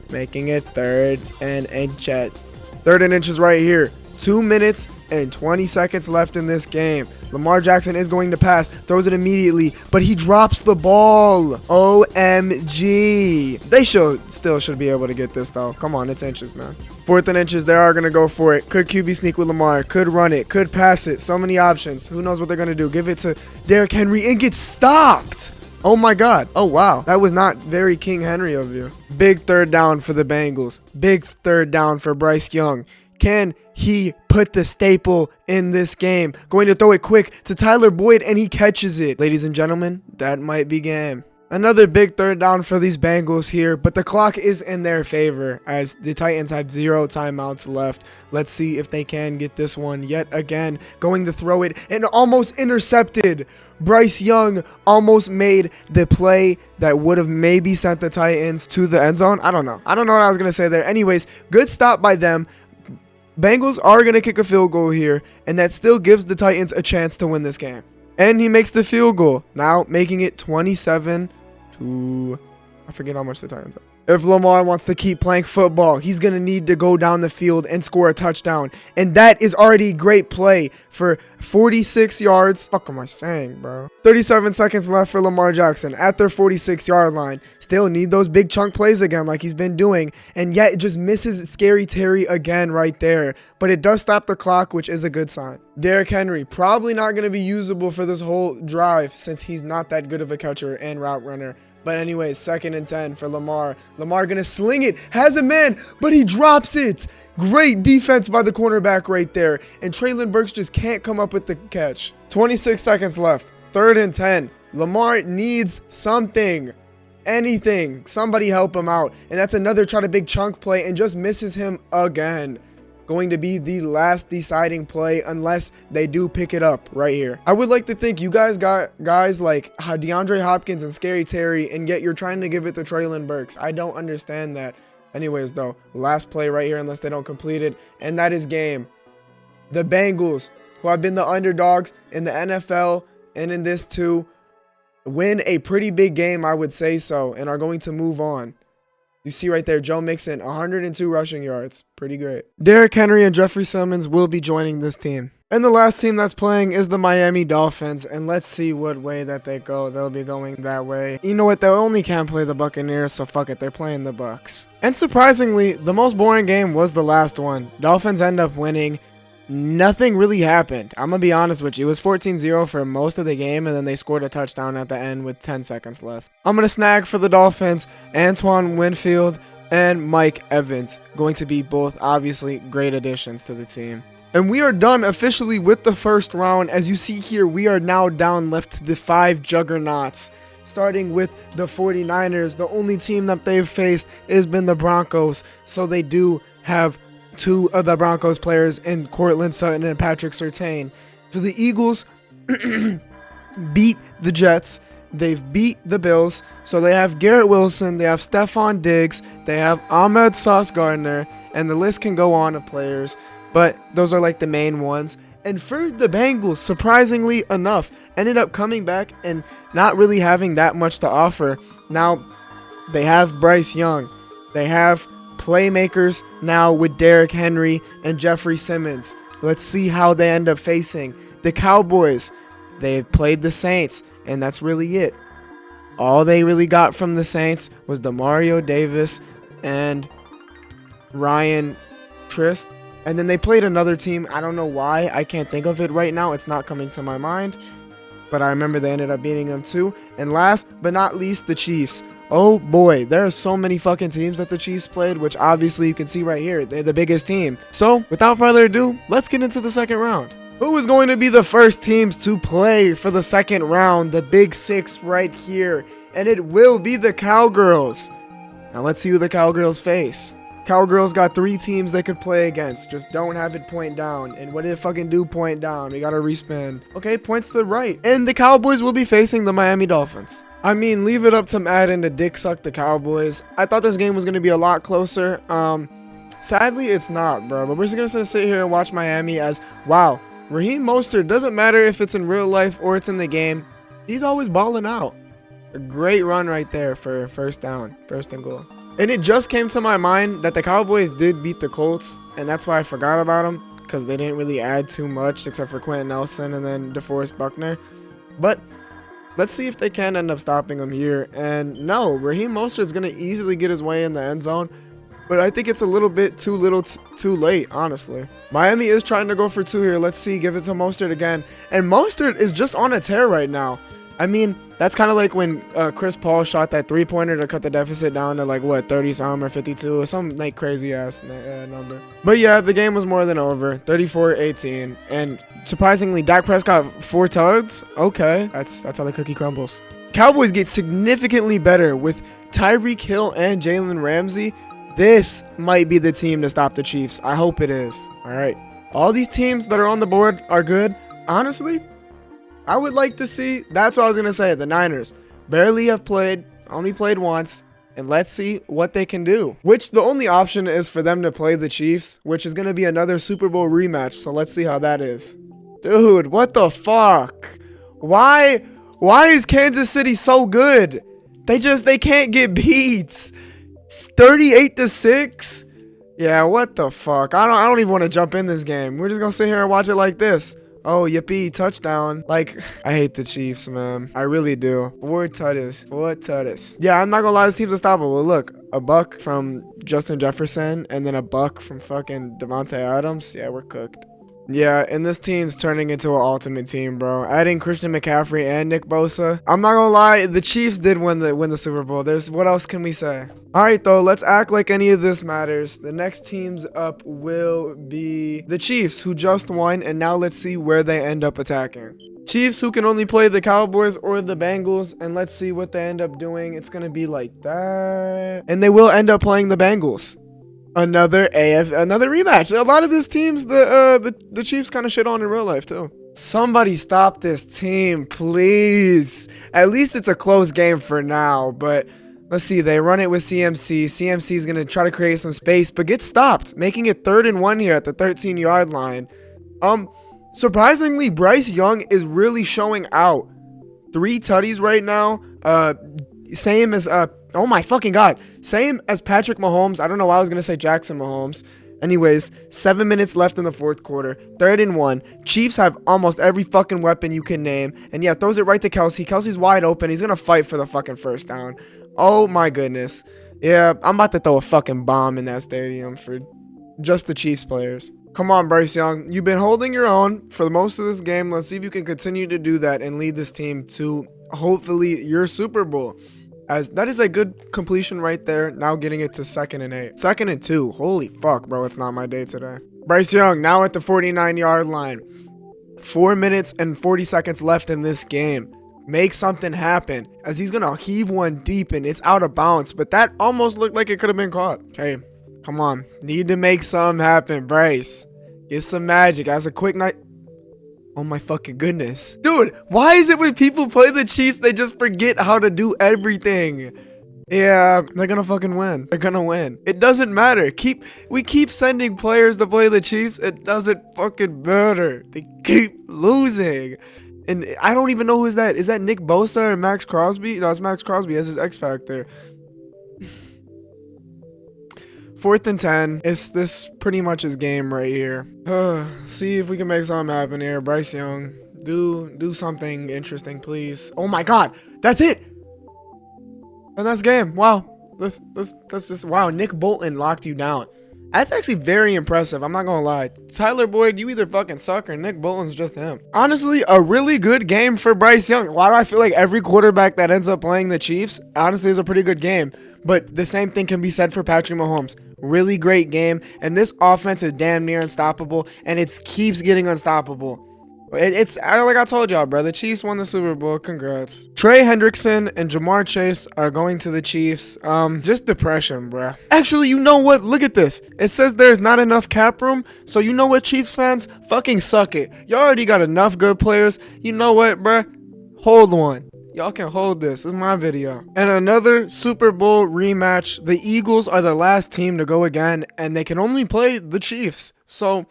Making it 3rd and inches. 3rd and inches right here. 2 minutes and 20 seconds left in this game. Lamar Jackson is going to pass. Throws it immediately, but he drops the ball. OMG. They still should be able to get this, though. Come on, it's inches, man. 4th and inches. They are going to go for it. Could QB sneak with Lamar. Could run it. Could pass it. So many options. Who knows what they're going to do. Give it to Derrick Henry and get stopped. Oh my God. Oh wow. That was not very King Henry of you. Big 3rd down for the Bengals. Big 3rd down for Bryce Young. Can he put the staple in this game? Going to throw it quick to Tyler Boyd, and he catches it. Ladies and gentlemen, that might be game. Another big 3rd down for these Bengals here, but the clock is in their favor as the Titans have 0 timeouts left. Let's see if they can get this one yet again. Going to throw it and almost intercepted. Bryce Young almost made the play that would have maybe sent the Titans to the end zone. I don't know what I was going to say there. Anyways, good stop by them. Bengals are going to kick a field goal here, and that still gives the Titans a chance to win this game. And he makes the field goal, now making it 27 to, I forget how much the Titans have. If Lamar wants to keep playing football, he's going to need to go down the field and score a touchdown. And that is already a great play for 46 yards. Fuck am I saying, bro? 37 seconds left for Lamar Jackson at their 46-yard line. Still need those big chunk plays again like he's been doing. And yet it just misses Scary Terry again right there. But it does stop the clock, which is a good sign. Derrick Henry, probably not going to be usable for this whole drive since he's not that good of a catcher and route runner. But anyways, 2nd and 10 for Lamar. Lamar gonna sling it. Has a man, but he drops it. Great defense by the cornerback right there. And Traylon Burks just can't come up with the catch. 26 seconds left. 3rd and 10. Lamar needs something. Anything. Somebody help him out. And that's another try to big chunk play and just misses him again. Going to be the last deciding play unless they do pick it up right here. I would like to think you guys got guys like DeAndre Hopkins and Scary Terry, and yet you're trying to give it to Traylon Burks. I don't understand that. Anyways, though, last play right here unless they don't complete it, and that is game. The Bengals, who have been the underdogs in the NFL and in this too, win a pretty big game, I would say so, and are going to move on. You see right there, Joe Mixon, 102 rushing yards. Pretty great. Derrick Henry and Jeffrey Simmons will be joining this team. And the last team that's playing is the Miami Dolphins. And let's see what way that they go. They'll be going that way. You know what? They only can't play the Buccaneers, so fuck it. They're playing the Bucs. And surprisingly, the most boring game was the last one. Dolphins end up winning. Nothing really happened. I'm going to be honest with you. It was 14-0 for most of the game, and then they scored a touchdown at the end with 10 seconds left. I'm going to snag for the Dolphins, Antoine Winfield and Mike Evans. Going to be both obviously great additions to the team. And we are done officially with the first round. As you see here, we are now down left to the 5 juggernauts. Starting with the 49ers, the only team that they've faced has been the Broncos. So they do have 2 of the Broncos players in Cortland Sutton and Patrick Surtain. For the Eagles, beat the Jets. They've beat the Bills. So they have Garrett Wilson. They have Stephon Diggs. They have Ahmed Sauce Gardner. And the list can go on of players. But those are like the main ones. And for the Bengals, surprisingly enough, ended up coming back and not really having that much to offer. Now, they have Bryce Young. They have playmakers now with Derrick Henry and Jeffrey Simmons. Let's see how they end up facing the Cowboys. They've played the Saints, and that's really it. All they really got from the Saints was Demario Davis and Ryan Trist. And then they played another team. I don't know why. I can't think of it right now. It's not coming to my mind. But I remember they ended up beating them too. And last but not least, the Chiefs. Oh boy, there are so many fucking teams that the Chiefs played, which obviously you can see right here. They're the biggest team. So, without further ado, let's get into the second round. Who is going to be the first teams to play for the second round? The Big Six right here. And it will be the Cowgirls. Now let's see who the Cowgirls face. Cowgirls got 3 teams they could play against. Just don't have it point down. And what did it fucking do point down? We gotta respin. Okay, points to the right. And the Cowboys will be facing the Miami Dolphins. I mean, leave it up to Madden to dick suck the Cowboys. I thought this game was going to be a lot closer. Sadly, it's not, bro. But we're just going to sit here and watch Miami as, wow, Raheem Mostert, doesn't matter if it's in real life or it's in the game, he's always balling out. A great run right there for first down, first and goal. And it just came to my mind that the Cowboys did beat the Colts, and that's why I forgot about them, because they didn't really add too much except for Quentin Nelson and then DeForest Buckner. But let's see if they can end up stopping him here. And no, Raheem Mostert is going to easily get his way in the end zone. But I think it's a little bit too late, honestly. Miami is trying to go for 2 here. Let's see. Give it to Mostert again. And Mostert is just on a tear right now. I mean, that's kind of like when Chris Paul shot that 3-pointer to cut the deficit down to like, what, 30-something or 52 or some like crazy-ass number. But yeah, the game was more than over. 34-18. And surprisingly, Dak Prescott 4 tugs. Okay, that's how the cookie crumbles. Cowboys get significantly better with Tyreek Hill and Jalen Ramsey. This might be the team to stop the Chiefs. I hope it is. All right. All these teams that are on the board are good. Honestly, I would like to see, that's what I was going to say, the Niners barely have played, only played once, and let's see what they can do. Which the only option is for them to play the Chiefs, which is going to be another Super Bowl rematch, so let's see how that is. Dude, what the fuck? Why is Kansas City so good? They can't get beats. 38-6? Yeah, what the fuck? I don't even want to jump in this game. We're just going to sit here and watch it like this. Oh, yippee, touchdown. Like, I hate the Chiefs, man. I really do. 4 tutties. Yeah, I'm not gonna lie, this team's unstoppable. Look, a buck from Justin Jefferson and then a buck from fucking Devontae Adams. Yeah, we're cooked. Yeah, and this team's turning into an ultimate team, bro. Adding Christian McCaffrey and Nick Bosa. I'm not gonna lie, the Chiefs did win the Super Bowl. What else can we say? All right, though, let's act like any of this matters. The next teams up will be the Chiefs, who just won, and now let's see where they end up attacking. Chiefs, who can only play the Cowboys or the Bengals, and let's see what they end up doing. It's going to be like that. And they will end up playing the Bengals. Another rematch. A lot of these teams, the Chiefs kind of shit on in real life, too. Somebody stop this team, please. At least it's a close game for now, but let's see. They run it with CMC. CMC is going to try to create some space, but get stopped, making it 3rd and 1 here at the 13-yard line. Surprisingly, Bryce Young is really showing out. 3 tutties right now. Same as oh my fucking god. Same as Patrick Mahomes. I don't know why I was gonna say Jackson Mahomes. Anyways, 7 minutes left in the 4th quarter. 3rd and 1. Chiefs have almost every fucking weapon you can name. And yeah, throws it right to Kelsey. Kelsey's wide open. He's gonna fight for the fucking first down. Oh my goodness. Yeah, I'm about to throw a fucking bomb in that stadium for just the Chiefs players. Come on, Bryce Young. You've been holding your own for most of this game. Let's see if you can continue to do that and lead this team to hopefully your Super Bowl. As that is a good completion right there. Now getting it to 2nd and 8. 2nd and 2. Holy fuck, bro. It's not my day today. Bryce Young now at the 49-yard line. 4 minutes and 40 seconds left in this game. Make something happen, as he's going to heave one deep and it's out of bounds. But that almost looked like it could have been caught. Okay. Come on. Need to make something happen, Bryce. Get some magic. As a quick night. Oh my fucking goodness. Dude, why is it when people play the Chiefs, they just forget how to do everything? Yeah, they're gonna fucking win. They're gonna win. It doesn't matter. We keep sending players to play the Chiefs. It doesn't fucking matter. They keep losing. And I don't even know who is that. Is that Nick Bosa or Max Crosby? No, it's Max Crosby as his X Factor. 4th and 10. It's this pretty much his game right here. See if we can make something happen here. Bryce Young, do something interesting, please. Oh my God, that's it. And that's game. Wow, that's just wow. Nick Bolton locked you down. That's actually very impressive. I'm not gonna lie. Tyler Boyd, you either fucking suck or Nick Bolton's just him. Honestly, a really good game for Bryce Young. Why do I feel like every quarterback that ends up playing the Chiefs honestly is a pretty good game? But the same thing can be said for Patrick Mahomes. Really great game, and this offense is damn near unstoppable, and it keeps getting unstoppable. It's like I told y'all, bro. The Chiefs won the Super Bowl. Congrats. Trey Hendrickson and Jamar Chase are going to the Chiefs. Just depression, bro. Actually, you know what? Look at this. It says there's not enough cap room. So you know what, Chiefs fans? Fucking suck it. You already got enough good players. You know what, bro? Hold one. Y'all can hold this. This is my video. And another Super Bowl rematch. The Eagles are the last team to go again, and they can only play the Chiefs. So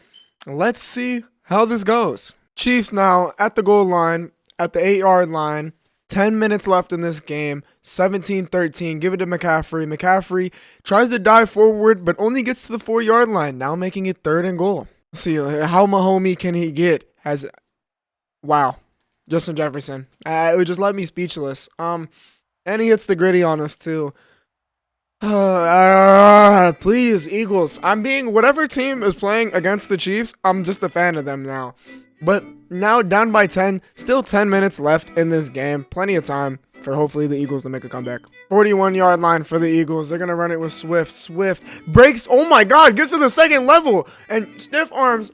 let's see how this goes. Chiefs now at the goal line, at the 8-yard line. 10 minutes left in this game. 17-13. Give it to McCaffrey. McCaffrey tries to dive forward, but only gets to the 4-yard line. Now making it 3rd and goal. Let's see how Mahomey can he get? Wow. Justin Jefferson. It would just let me speechless. And he hits the gritty on us too. Please, Eagles. Whatever team is playing against the Chiefs, I'm just a fan of them now. But now down by 10, still 10 minutes left in this game. Plenty of time for hopefully the Eagles to make a comeback. 41-yard line for the Eagles. They're going to run it with Swift. Swift breaks. Oh my God, gets to the 2nd level and stiff arms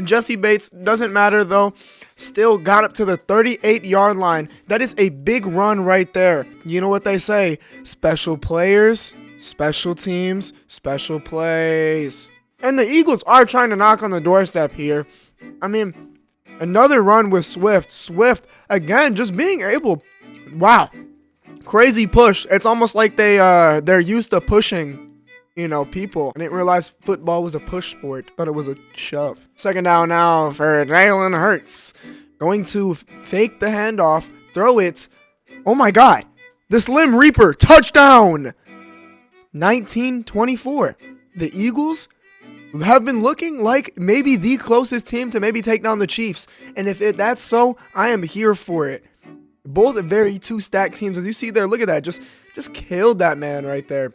Jesse Bates. Doesn't matter though. Still got up to the 38-yard line. That is a big run right there. You know what they say? Special players, special teams, special plays. And the Eagles are trying to knock on the doorstep here. I mean, another run with Swift. Swift, again, just being able. Wow. Crazy push. It's almost like they're used to pushing, people. I didn't realize football was a push sport, but it was a shove. 2nd down now for Jalen Hurts. Going to fake the handoff, throw it. Oh my God. The Slim Reaper, touchdown. 19-24. The Eagles have been looking like maybe the closest team to maybe take down the Chiefs. And if that's so, I am here for it. Both very 2 stacked teams. As you see there, look at that. Just killed that man right there.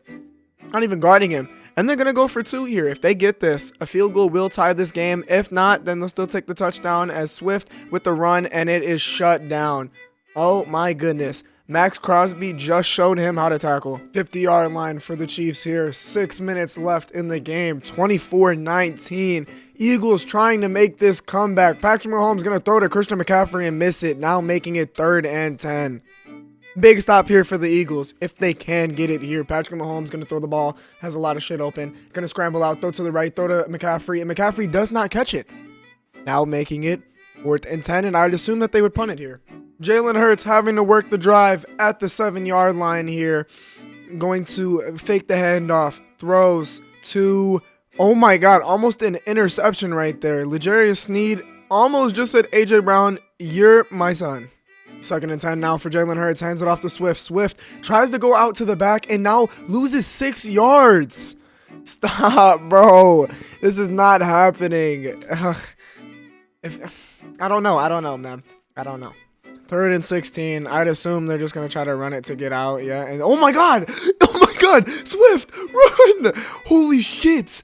Not even guarding him. And they're going to go for 2 here. If they get this, a field goal will tie this game. If not, then they'll still take the touchdown as Swift with the run, and it is shut down. Oh my goodness. Max Crosby just showed him how to tackle. 50-yard line for the Chiefs here. 6 minutes left in the game. 24-19. Eagles trying to make this comeback. Patrick Mahomes going to throw to Christian McCaffrey and miss it. Now making it 3rd and 10. Big stop here for the Eagles if they can get it here. Patrick Mahomes going to throw the ball. Has a lot of shit open. Going to scramble out. Throw to the right. Throw to McCaffrey. And McCaffrey does not catch it. Now making it 4th and 10. And I'd assume that they would punt it here. Jalen Hurts having to work the drive at the 7-yard line here. Going to fake the handoff. Throws to, oh my God, almost an interception right there. L'Jarius Sneed almost just said, AJ Brown, you're my son. 2nd and 10 now for Jalen Hurts. Hands it off to Swift. Swift tries to go out to the back and now loses 6 yards. Stop, bro. This is not happening. I don't know, man. I don't know. 3rd and 16. I'd assume they're just going to try to run it to get out. Yeah. And oh my God. Swift, run. Holy shit.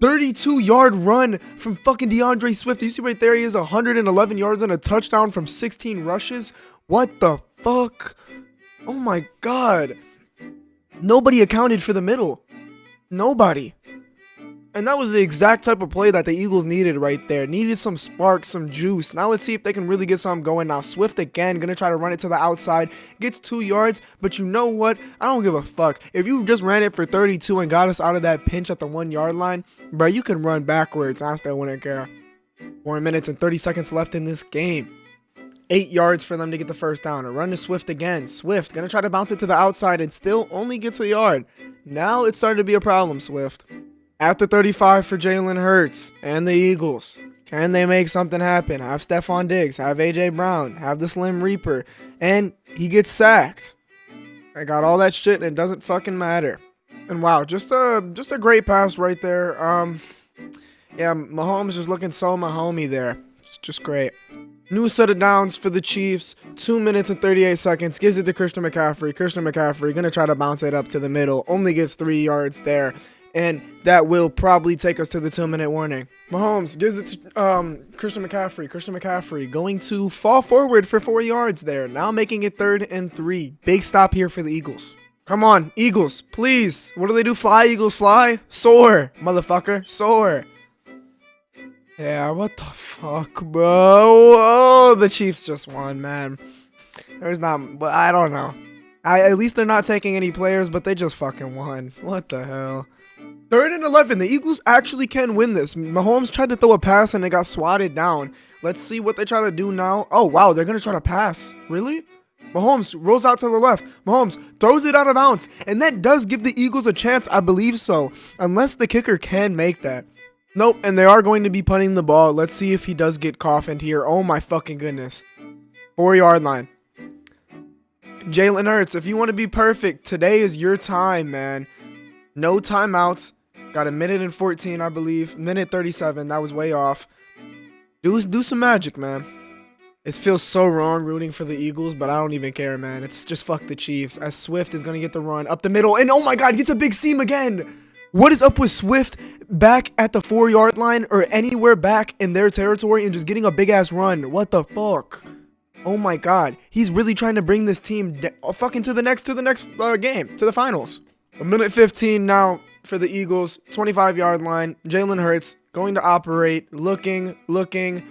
32-yard run from fucking DeAndre Swift. You see right there, he has 111 yards and a touchdown from 16 rushes. What the fuck? Oh my God. Nobody accounted for the middle. Nobody. And that was the exact type of play that the Eagles needed right there. Needed some spark, some juice. Now let's see if they can really get something going. Now Swift again, gonna try to run it to the outside. Gets 2 yards, but you know what? I don't give a fuck. If you just ran it for 32 and got us out of that pinch at the 1-yard line, bro, you can run backwards. I still wouldn't care. 4 minutes and 30 seconds left in this game. 8 yards for them to get the first down. A run to Swift again. Swift gonna try to bounce it to the outside and still only gets a yard. Now it's starting to be a problem, Swift. At the 35 for Jalen Hurts and the Eagles. Can they make something happen? Have Stephon Diggs, have AJ Brown, have the Slim Reaper, and he gets sacked. I got all that shit and it doesn't fucking matter. And wow, just a great pass right there. Yeah, Mahomes just looking so Mahomey there. It's just great. New set of downs for the Chiefs. 2 minutes and 38 seconds. Gives it to Christian McCaffrey. Christian McCaffrey gonna try to bounce it up to the middle. Only gets 3 yards there. And that will probably take us to the 2-minute warning. Mahomes gives it to Christian McCaffrey. Christian McCaffrey going to fall forward for 4 yards there. Now making it 3rd and 3. Big stop here for the Eagles. Come on, Eagles, please. What do they do? Fly, Eagles, fly? Soar, motherfucker, soar. Yeah, what the fuck, bro? Oh, the Chiefs just won, man. There's not, but I don't know. At least they're not taking any players, but they just fucking won. What the hell? 3rd and 11. The Eagles actually can win this. Mahomes tried to throw a pass and it got swatted down. Let's see what they try to do now. Oh, wow. They're going to try to pass. Really? Mahomes rolls out to the left. Mahomes throws it out of bounds. And that does give the Eagles a chance. I believe so. Unless the kicker can make that. Nope. And they are going to be punting the ball. Let's see if he does get coffined here. Oh, my fucking goodness. 4-yard line. Jalen Hurts, if you want to be perfect, today is your time, man. No timeouts. Got 1:14, I believe. 1:37. That was way off. Do some magic, man. It feels so wrong rooting for the Eagles, but I don't even care, man. It's just fuck the Chiefs. As Swift is going to get the run up the middle. And oh my God, gets a big seam again. What is up with Swift back at the 4-yard line or anywhere back in their territory and just getting a big-ass run? What the fuck? Oh my God. He's really trying to bring this team fucking to the next game, to the finals. 1:15 now for the Eagles, 25-yard line. Jalen Hurts going to operate, looking,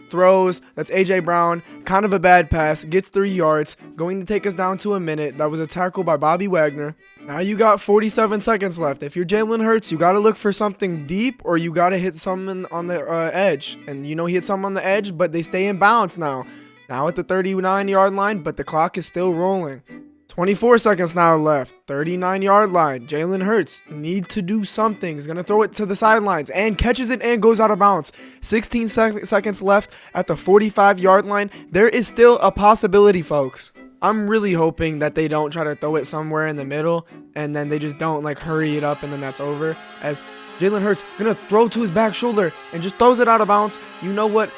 throws. That's AJ Brown. Kind of a bad pass. Gets 3 yards. Going to take us down to a minute. That was a tackle by Bobby Wagner. Now you got 47 seconds left. If you're Jalen Hurts, you got to look for something deep or you got to hit something on the edge. And you know he hit something on the edge, but they stay in bounds now. Now at the 39-yard line, but the clock is still rolling. 24 seconds now left. 39-yard line. Jalen Hurts needs to do something. He's going to throw it to the sidelines and catches it and goes out of bounds. 16 seconds left at the 45-yard line. There is still a possibility, folks. I'm really hoping that they don't try to throw it somewhere in the middle and then they just don't like hurry it up and then that's over. As Jalen Hurts going to throw to his back shoulder and just throws it out of bounds. You know what?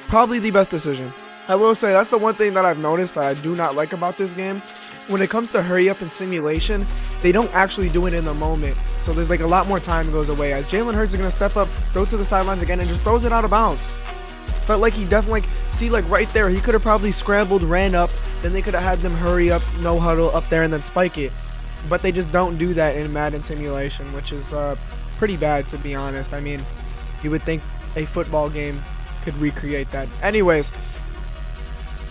Probably the best decision. I will say that's the one thing that I've noticed that I do not like about this game. When it comes to hurry up and simulation, they don't actually do it in the moment. So there's like a lot more time goes away. As Jalen Hurts is going to step up, throw to the sidelines again, and just throws it out of bounds. Felt like he definitely, see like right there, he could have probably scrambled, ran up. then they could have had them hurry up, no huddle up there and then spike it. But they just don't do that in Madden Simulation, which is pretty bad, to be honest. I mean, you would think a football game could recreate that. Anyways,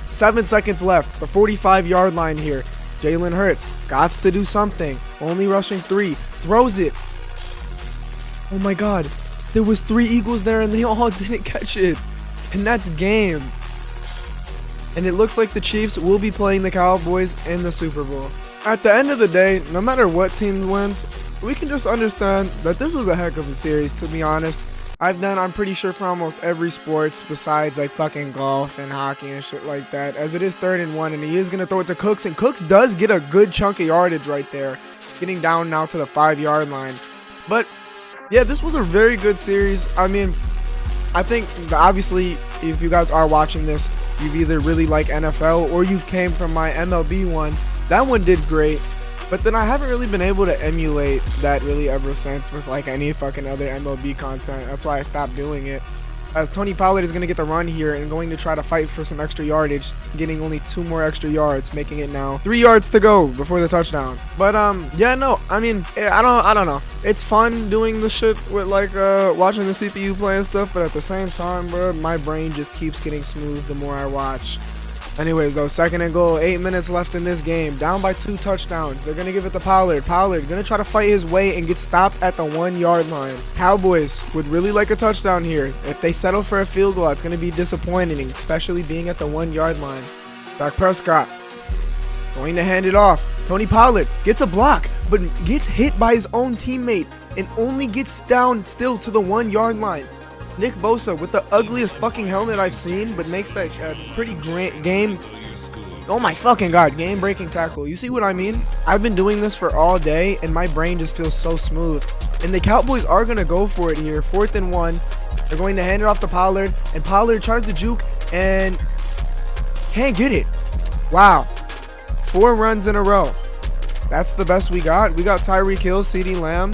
7 seconds left, the 45-yard line here. Jalen Hurts gots to do something. Only rushing 3, throws it. Oh my God, there was 3 Eagles there and they all didn't catch it. And that's game. And it looks like the Chiefs will be playing the Cowboys in the Super Bowl. At the end of the day, no matter what team wins, we can just understand that this was a heck of a series, to be honest. I'm pretty sure, for almost every sports besides like fucking golf and hockey and shit like that, as it is 3rd and 1, and he is going to throw it to Cooks, and Cooks does get a good chunk of yardage right there, getting down now to the 5-yard line. But yeah, this was a very good series. I mean, I think obviously if you guys are watching this, you've either really like NFL or you've came from my MLB one. That one did great. But then I haven't really been able to emulate that really ever since with like any fucking other MLB content. That's why I stopped doing it. As Tony Pollard is going to get the run here and going to try to fight for some extra yardage, getting only 2 more extra yards, making it now 3 yards to go before the touchdown. But yeah, no, I mean, I don't know. It's fun doing the shit with like watching the CPU play and stuff, but at the same time, bro, my brain just keeps getting smooth the more I watch. Anyways, though, 2nd and goal, 8 minutes left in this game. Down by 2 touchdowns. They're going to give it to Pollard. Pollard going to try to fight his way and get stopped at the 1-yard line. Cowboys would really like a touchdown here. If they settle for a field goal, it's going to be disappointing, especially being at the 1-yard line. Dak Prescott going to hand it off. Tony Pollard gets a block, but gets hit by his own teammate and only gets down still to the 1-yard line. Nick Bosa with the ugliest fucking helmet I've seen, but makes that pretty game. Oh my fucking God, game-breaking tackle. You see what I mean? I've been doing this for all day, and my brain just feels so smooth. And the Cowboys are going to go for it here. 4th and 1. They're going to hand it off to Pollard, and Pollard tries to juke and can't get it. Wow. 4 runs in a row. That's the best we got. We got Tyreek Hill, CeeDee Lamb,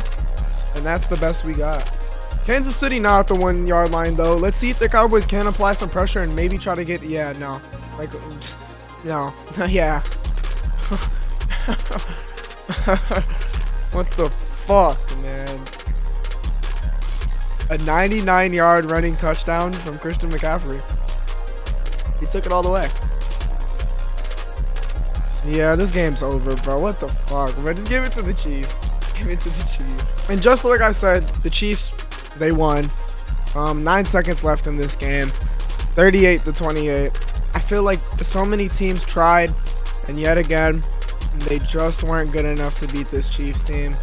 and that's the best we got. Kansas City not at the 1-yard line, though. Let's see if the Cowboys can apply some pressure and maybe try to get... Yeah, no. Like, no. Yeah. What the fuck, man? A 99-yard running touchdown from Christian McCaffrey. He took it all the way. Yeah, this game's over, bro. What the fuck, bro? Just give it to the Chiefs. Give it to the Chiefs. And just like I said, the Chiefs... They won. 9 seconds left in this game. 38-28. I feel like so many teams tried, and yet again, they just weren't good enough to beat this Chiefs team.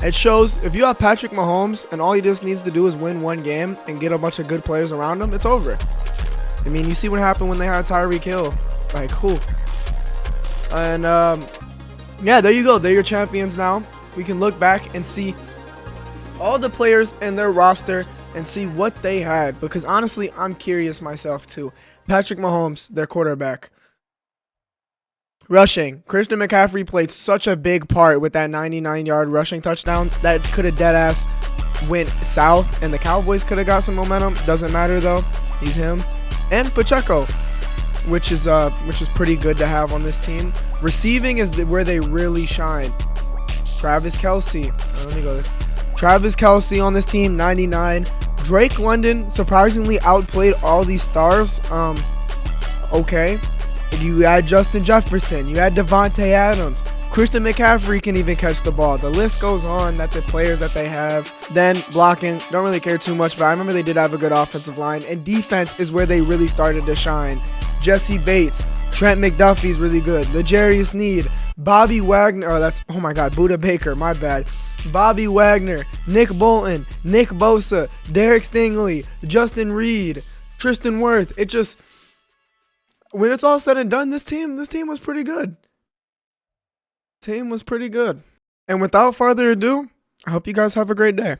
It shows if you have Patrick Mahomes and all he just needs to do is win 1 game and get a bunch of good players around him, it's over. I mean, you see what happened when they had Tyreek Hill. Like, who? And, yeah, there you go. They're your champions now. We can look back and see all the players in their roster and see what they had, because honestly I'm curious myself too. Patrick Mahomes, their quarterback. Rushing, Christian McCaffrey played such a big part with that 99-yard rushing touchdown that could have dead ass went south and the Cowboys could have got some momentum. Doesn't matter though, he's him. And Pacheco, which is pretty good to have on this team. Receiving is where they really shine. Travis Kelce, let me go there. Travis Kelce on this team, 99. Drake London surprisingly outplayed all these stars. Okay. You had Justin Jefferson. You had Devontae Adams. Christian McCaffrey can even catch the ball. The list goes on that the players that they have. Then blocking, don't really care too much, but I remember they did have a good offensive line. And defense is where they really started to shine. Jesse Bates, Trent McDuffie's really good. L'Jarius Sneed, Bobby Wagner. Oh my God, Buda Baker, my bad. Bobby Wagner, Nick Bolton, Nick Bosa, Derek Stingley, Justin Reed, Tristan Wirth. It just, when it's all said and done, this team was pretty good. Team was pretty good. And without further ado, I hope you guys have a great day.